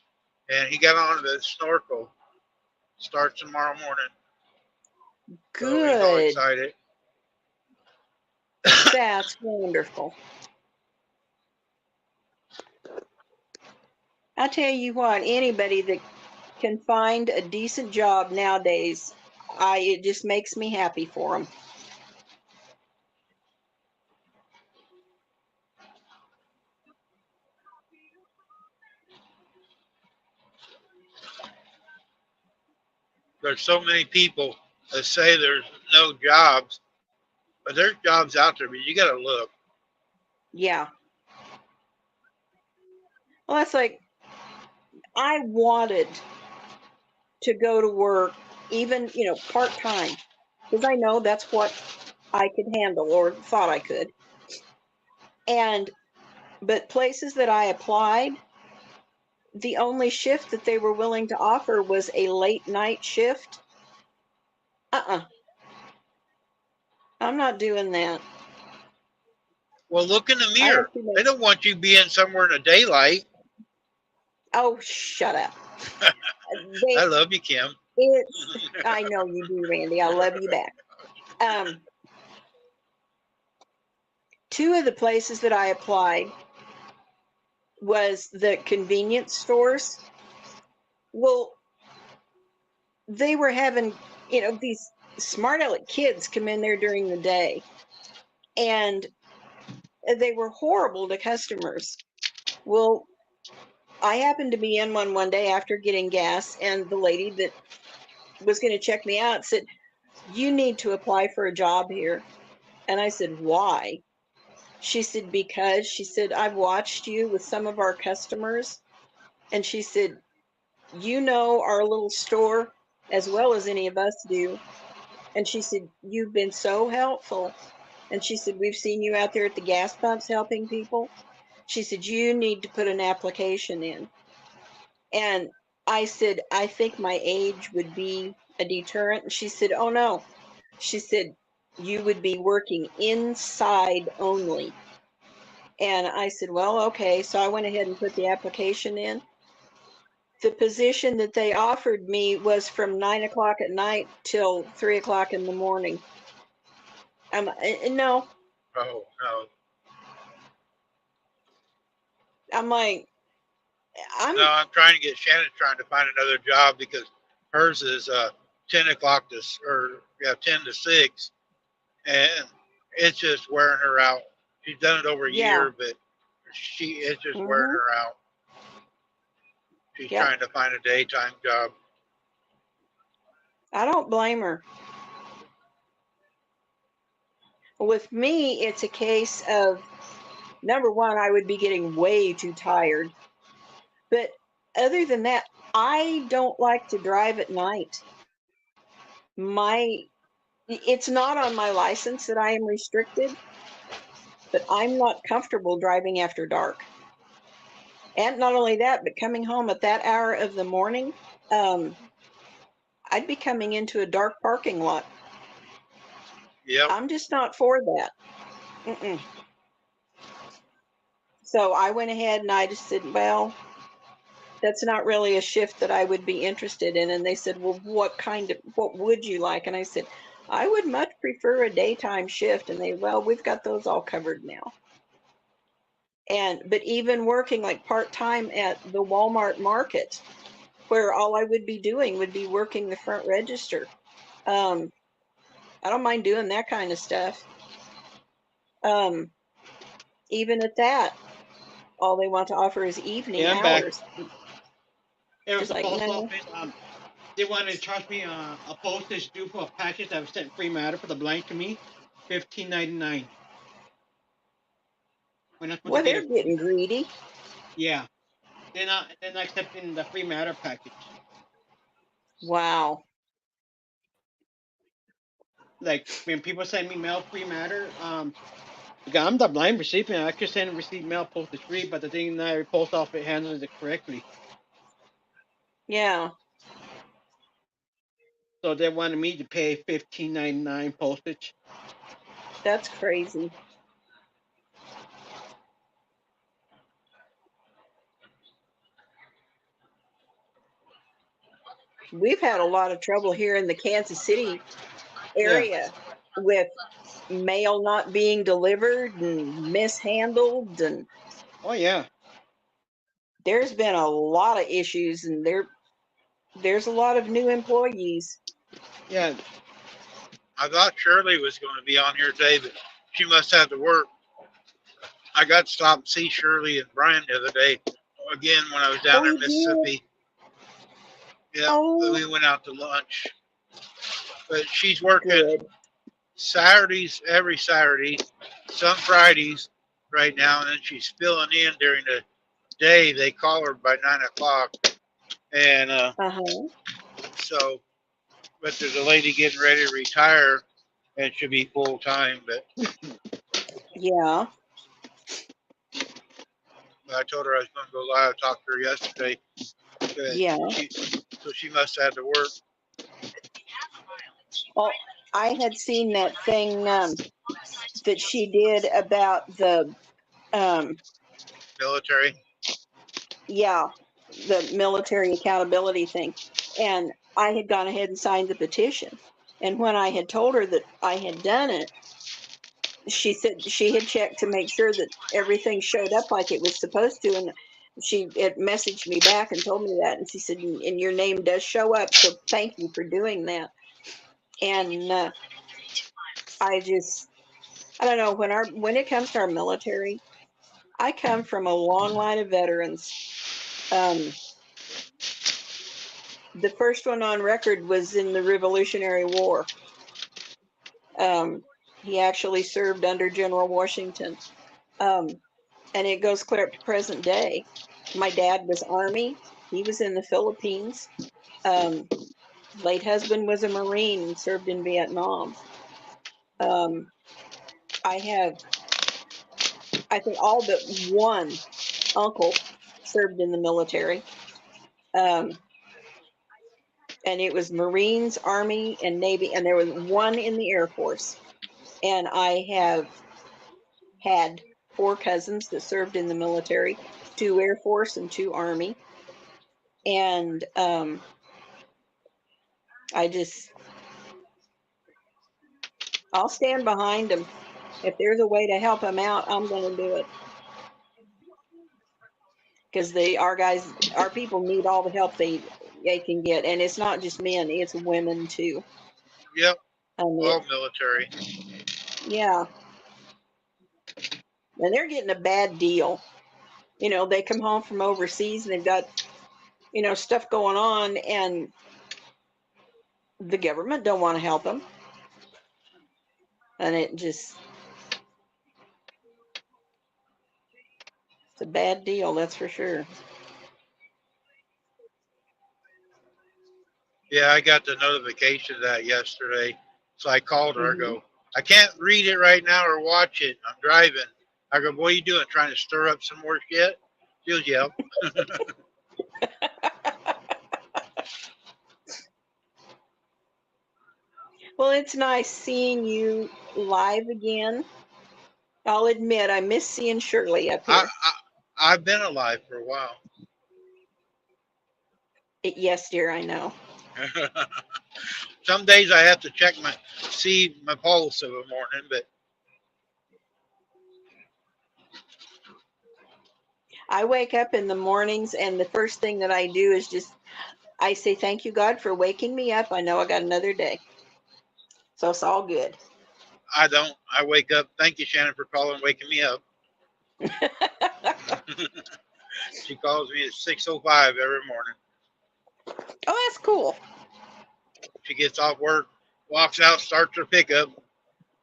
and he got on the snorkel. Starts tomorrow morning. So he's all Good. excited. That's wonderful. I tell you what, anybody that can find a decent job nowadays, it just makes me happy for them. There's so many people that say there's no jobs, but there's jobs out there, but you got to look. Yeah. Well, that's like, I wanted to go to work, even, part-time, because I know that's what I could handle or thought I could. But places that I applied, the only shift that they were willing to offer was a late night shift. I'm not doing that. Well, look in the I mirror. have to They make, don't want you being somewhere in the daylight. oh, shut up. I love you, Kim. I know you do, Randy. I love you back. Two of the places that I applied was the convenience stores. Well, they were having, these smart aleck kids come in there during the day, and they were horrible to customers. Well, I happened to be in one day after getting gas, and the lady that was going to check me out said, "You need to apply for a job here." And I said, "Why?" She said, "Because," she said, "I've watched you with some of our customers." And she said, "You know our little store as well as any of us do." And she said, "You've been so helpful." And she said, "We've seen you out there at the gas pumps helping people." She said, "You need to put an application in." And I said, "I think my age would be a deterrent." And she said, "Oh no." She said, "You would be working inside only." And I said, "Well, okay." So I went ahead and put the application in. The position that they offered me was from 9 o'clock at night till 3 o'clock in the morning. No, Oh, no. I'm like, No, I'm trying to get Shannon's trying to find another job because hers is 10 o'clock to, or yeah, 10 to 6. And it's just wearing her out. She's done it over a yeah, year, but it's just wearing hmm her out. She's yep. trying to find a daytime job. I don't blame her. With me, it's a case of, number one, I would be getting way too tired. But other than that, I don't like to drive at night. It's not on my license that I am restricted, but I'm not comfortable driving after dark. And not only that, but coming home at that hour of the morning, I'd be coming into a dark parking lot. Yep. I'm just not for that. Mm-mm. So I went ahead and I just said, "Well, that's not really a shift that I would be interested in." And they said, "Well, what would you like?" And I said, "I would much prefer a daytime shift." And well, we've got those all covered now. But even working like part-time at the Walmart market, where all I would be doing would be working the front register. I don't mind doing that kind of stuff. Even at that, all they want to offer is evening Yeah, I'm back. hours. It was She's the like, post "No." office. They wanted to charge me a postage due for a package that was sent free matter for the blank to me, $15.99. When I'm supposed to Well, get they're it. getting greedy. Yeah, they're not accepting the free matter package. Wow. Like when people send me mail free matter, I'm the blind recipient. I could send and receive mail postage free, but the thing that every post office handles it correctly. Yeah. So they wanted me to pay $15.99 postage. That's crazy. We've had a lot of trouble here in the Kansas City Yeah. area with mail not being delivered and mishandled, and Oh yeah. there's been a lot of issues, and there's a lot of new employees. Yeah. I thought Shirley was going to be on here today, but she must have to work. I got to stop and see Shirley and Brian the other day again when I was down Oh, there in you did? Mississippi. Yeah, Oh, we went out to lunch. But she's working good. Saturdays, every Saturday, some Fridays right now, and then she's filling in during the day. They call her by 9 o'clock. And Uh-huh. so, but there's a lady getting ready to retire and should be full time. But Yeah. I told her I was going to go live. I talked to her yesterday. But Yeah. so she must have had to work. Well, I had seen that thing that she did about the Military. yeah, the military accountability thing. And I had gone ahead and signed the petition. And when I had told her that I had done it, she said she had checked to make sure that everything showed up like it was supposed to. And she had messaged me back and told me that. And she said, and your name does show up. So thank you for doing that. And I don't know, when it comes to our military, I come from a long line of veterans. The first one on record was in the Revolutionary War. He actually served under General Washington. And it goes clear up to present day. My dad was Army. He was in the Philippines. Late husband was a Marine and served in Vietnam. I think all but one uncle served in the military. And it was Marines, Army, and Navy, and there was one in the Air Force. And I have had 4 cousins that served in the military, 2 Air Force and 2 Army. And I'll stand behind them. If there's a way to help them out, I'm going to do it. Because our people need all the help they can get. And it's not just men, it's women too. Yep. All military. Yeah. And they're getting a bad deal. You know, they come home from overseas and they've got, stuff going on, and the government don't want to help them. And it's a bad deal, that's for sure. Yeah, I got the notification of that yesterday. So I called her. Mm-hmm. I go, I can't read it right now or watch it. I'm driving. I go, what are you doing? Trying to stir up some more shit? She goes, yep. Well, it's nice seeing you live again. I'll admit I miss seeing Shirley up here. I've been alive for a while. Yes, dear, I know. Some days I have to see my pulse of a morning, but I wake up in the mornings, and the first thing that I do is I say, thank you, God, for waking me up. I know I got another day. So it's all good. I don't. I wake up. Thank you, Shannon, for calling and waking me up. She calls me at 6:05 every morning. Oh, that's cool. She gets off work, walks out, starts her pickup,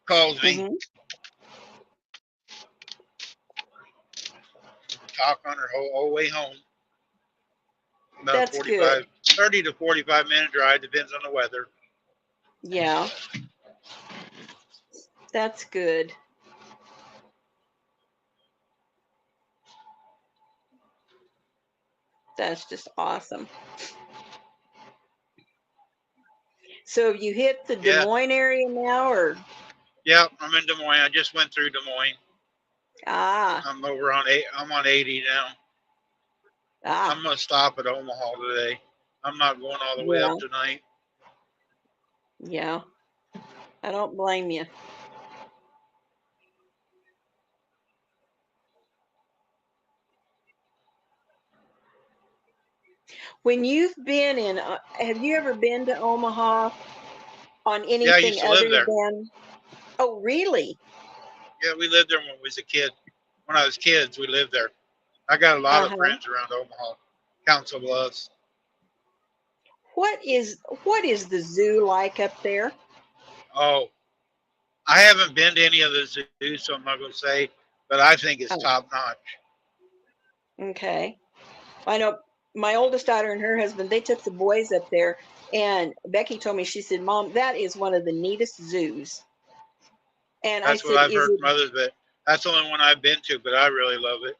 calls me. Mm-hmm. Talk on her whole way home. About That's 30 to 45 minute drive, depends on the weather. Yeah. That's good. That's just awesome. So you hit the Des Moines area now, or? Yeah, I'm in Des Moines. I just went through Des Moines. Ah. I'm over on I'm on 80 now. Ah. I'm gonna stop at Omaha today. I'm not going all the way up tonight. Yeah. I don't blame you. When you've been in, have you ever been to Omaha on anything I used to other live there. than? Oh, really? Yeah, we lived there when we was a kid. When I was kids, we lived there. I got a lot of friends around Omaha, Council Bluffs. What is the zoo like up there? Oh, I haven't been to any of the zoos, so I'm not going to say, but I think it's top notch. Okay. I know my oldest daughter and her husband, they took the boys up there, and Becky told me, she said, Mom, that is one of the neatest zoos. And that's what I've heard from others, but that's the only one I've been to, but I really love it.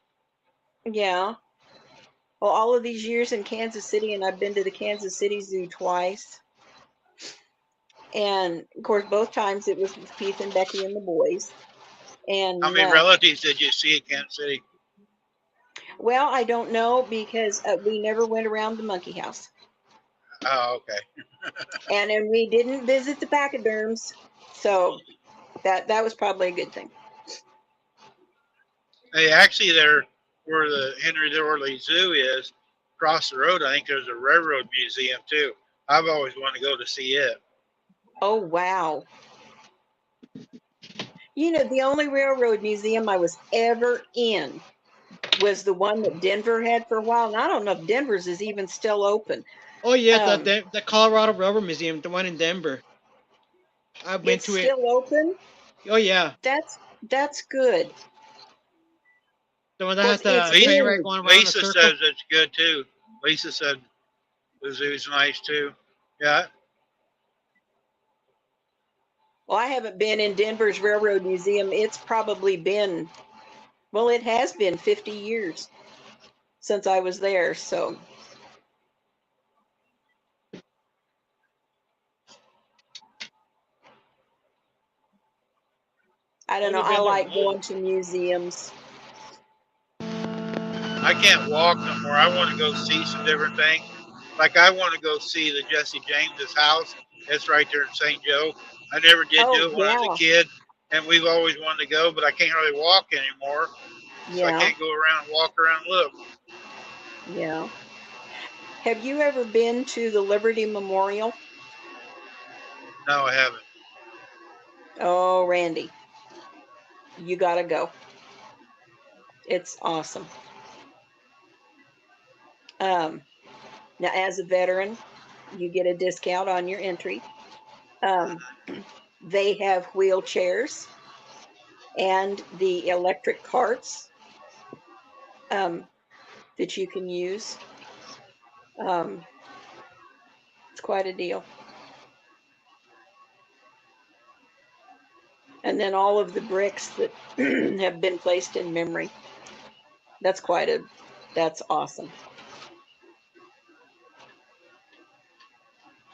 Yeah. Well, all of these years in Kansas City, and I've been to the Kansas City Zoo twice. And of course, both times it was with Keith and Becky and the boys. How And many relatives did you see in Kansas City? well, I don't know because we never went around the monkey house, Oh, okay. and then we didn't visit the pachyderms, so that was probably a good thing. Hey, actually, there where the Henry Dorley Zoo is, across the road, I think there's a railroad museum too. I've always wanted to go to see it. Oh wow! You know, the only railroad museum I was ever in was the one that Denver had for a while, and I don't know if Denver's is even still open. Oh yes, Um, the Colorado Rubber Museum, the one in Denver. I've been it's to it. still open. Oh yeah, That's good. the one Of that has course, it's the Lisa, train wreck been. going around the Lisa circle. says it's good too. Lisa said the zoo's nice too. Yeah. Well, I haven't been in Denver's railroad museum. It's probably been, well, it has been 50 years since I was there. So I don't know. Only I been there like once. going to museums. I can't walk no more. I want to go see some different things. Like I want to go see the Jesse James's house. It's right there in St. Joe. I never did Oh, do it when I was a yeah. kid, and we've always wanted to go, but I can't really walk anymore, so I Yeah. can't go around, walk around, and look. Yeah. Have you ever been to the Liberty Memorial? No, I haven't. Oh, Randy, you got to go. It's awesome. Um, Now, as a veteran, you get a discount on your entry. Um, they have wheelchairs and the electric carts um, that you can use. Um, it's quite a deal. And then all of the bricks that have been placed in memory. That's that's awesome.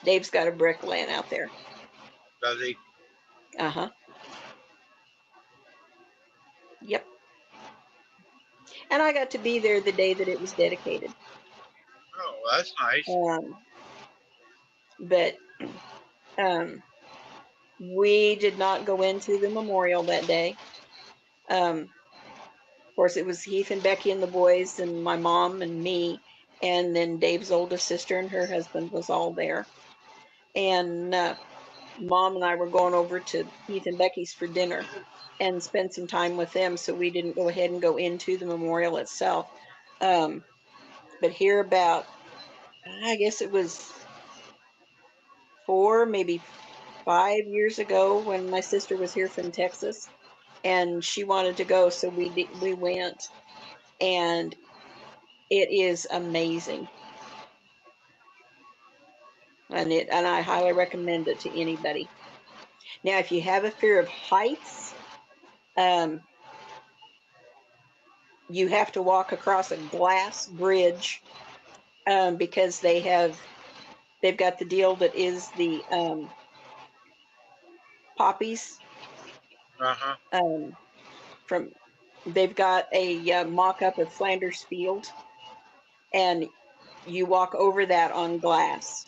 Dave's got a brick laying out there. Does he? Uh huh. Yep. And I got to be there the day that it was dedicated. Oh, that's nice. Um, but we did not go into the memorial that day. Of course, it was Heath and Becky and the boys, and my mom and me, and then Dave's oldest sister and her husband was all there. And Mom and I were going over to Heath and Becky's for dinner and spend some time with them, so we didn't go ahead and go into the memorial itself. Um, but here about, I guess it was 4, maybe 5 years ago when my sister was here from Texas, and she wanted to go, so we went, and it is amazing, and I highly recommend it to anybody. Now, if you have a fear of heights, um, you have to walk across a glass bridge because they've got the deal that is the poppies Uh huh. um, from. They've got a mock-up of Flanders Field, and you walk over that on glass.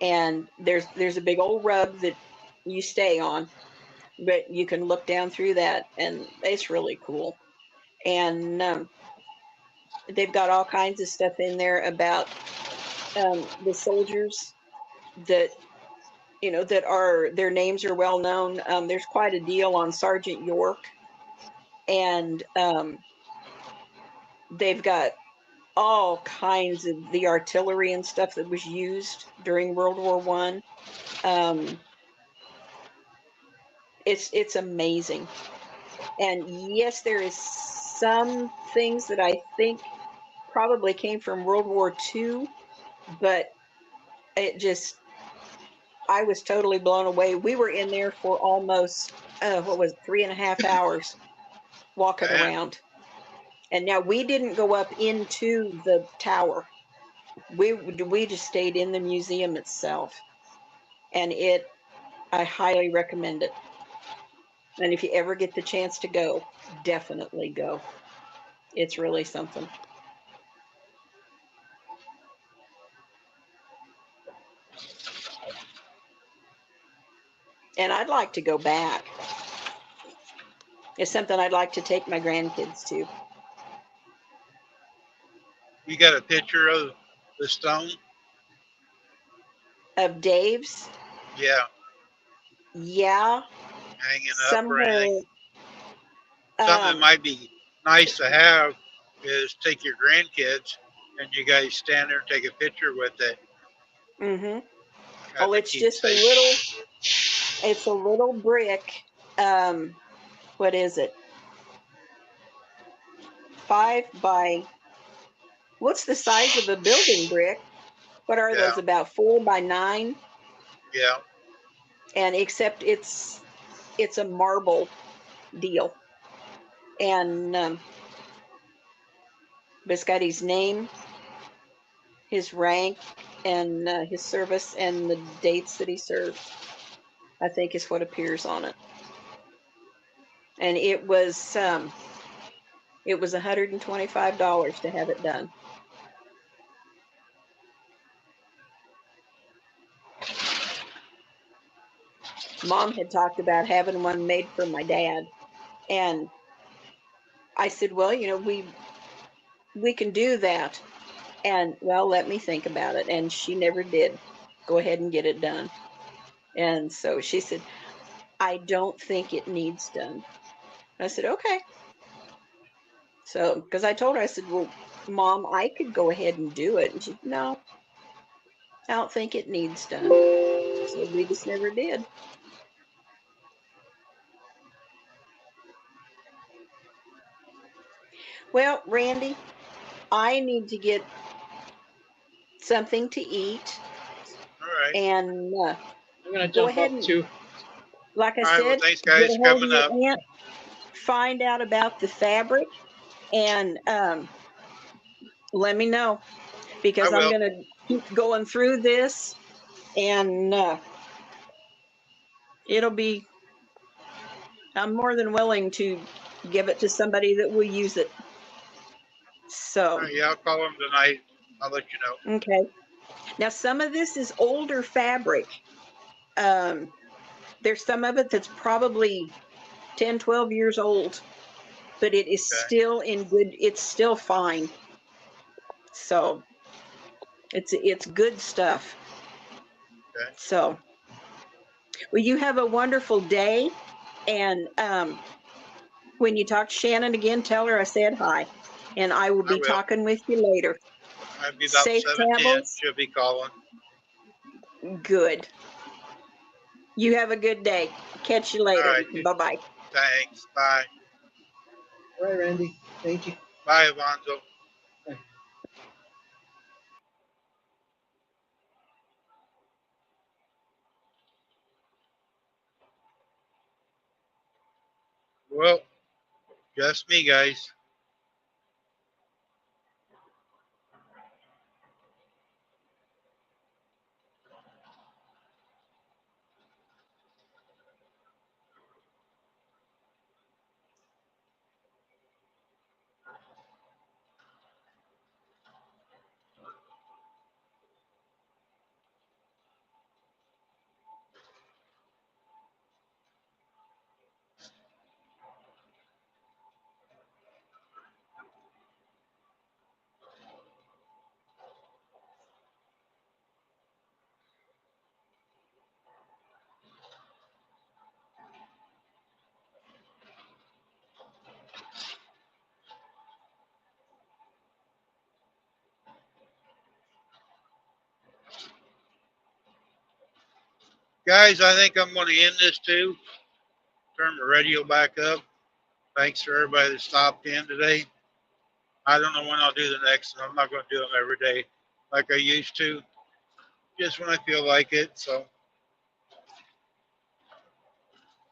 And there's a big old rug that you stay on, but you can look down through that, and it's really cool. And they've got all kinds of stuff in there about the soldiers that that are their names are well known. There's quite a deal on Sergeant York, and they've got all kinds of the artillery and stuff that was used during World War One. It's amazing, and yes, there is some things that I think probably came from World War II, but it just I was totally blown away. We were in there for almost what was it, 3.5 hours walking Man, around. And now we didn't go up into the tower. We just stayed in the museum itself. And I highly recommend it. And if you ever get the chance to go, definitely go. It's really something. And I'd like to go back. It's something I'd like to take my grandkids to. You got a picture of the stone? Of Dave's, Yeah, yeah, hanging up or somewhere. anything. Something that might be nice to have is take your grandkids and you guys stand there and take a picture with it. Mm-hmm. As Oh, a it's just keepsake. it's a little brick. What is it? 5 by, what's the size of a building brick? What are Yeah, those, about 4 by 9? yeah. And except it's a marble deal. And it's got his name, his rank, and his service, and the dates that he served, I think is what appears on it. And it was $125 to have it done. Mom had talked about having one made for my dad, and I said, well, we can do that. And well, let me think about it. And she never did go ahead and get it done. And so she said, I don't think it needs done. I said, okay. So, because I told her, I said, well, Mom, I could go ahead and do it. And she said, no, I don't think it needs done. So we just never did. Well, Randy, I need to get something to eat. All right. And I'm gonna go jump ahead up and, too. like I All right. Well, said, thanks, get guys, a for hold of coming up. your aunt, find out about the fabric, and let me know, I because I'm will. going to keep going through this, and it'll be, I'm more than willing to give it to somebody that will use it. All So, right, yeah, I'll call them tonight. I'll let you know. okay. Now, some of this is older fabric. There's some of it that's probably 10, 12 years old, but it is Okay. still in good, it's still fine. So, it's good stuff. Okay. So, well, you have a wonderful day, and when you talk to Shannon again, tell her I said hi, and I will I be will. talking with you later. I'll be about Safe 7:10. travels. She'll be calling. Good. You have a good day. Catch you All later. right. Bye-bye. Thanks. Bye. All right, Randy. Thank you. Bye, Alonzo. Well, just me, guys. Guys, I think I'm going to end this too. Turn the radio back up. Thanks for everybody that stopped in today. I don't know when I'll do the next one. I'm not going to do them every day like I used to, just when I feel like it. So,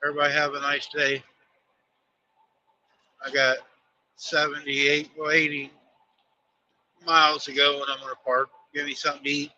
everybody have a nice day. I got 78, well, 80 miles to go, and I'm gonna park, give me something to eat,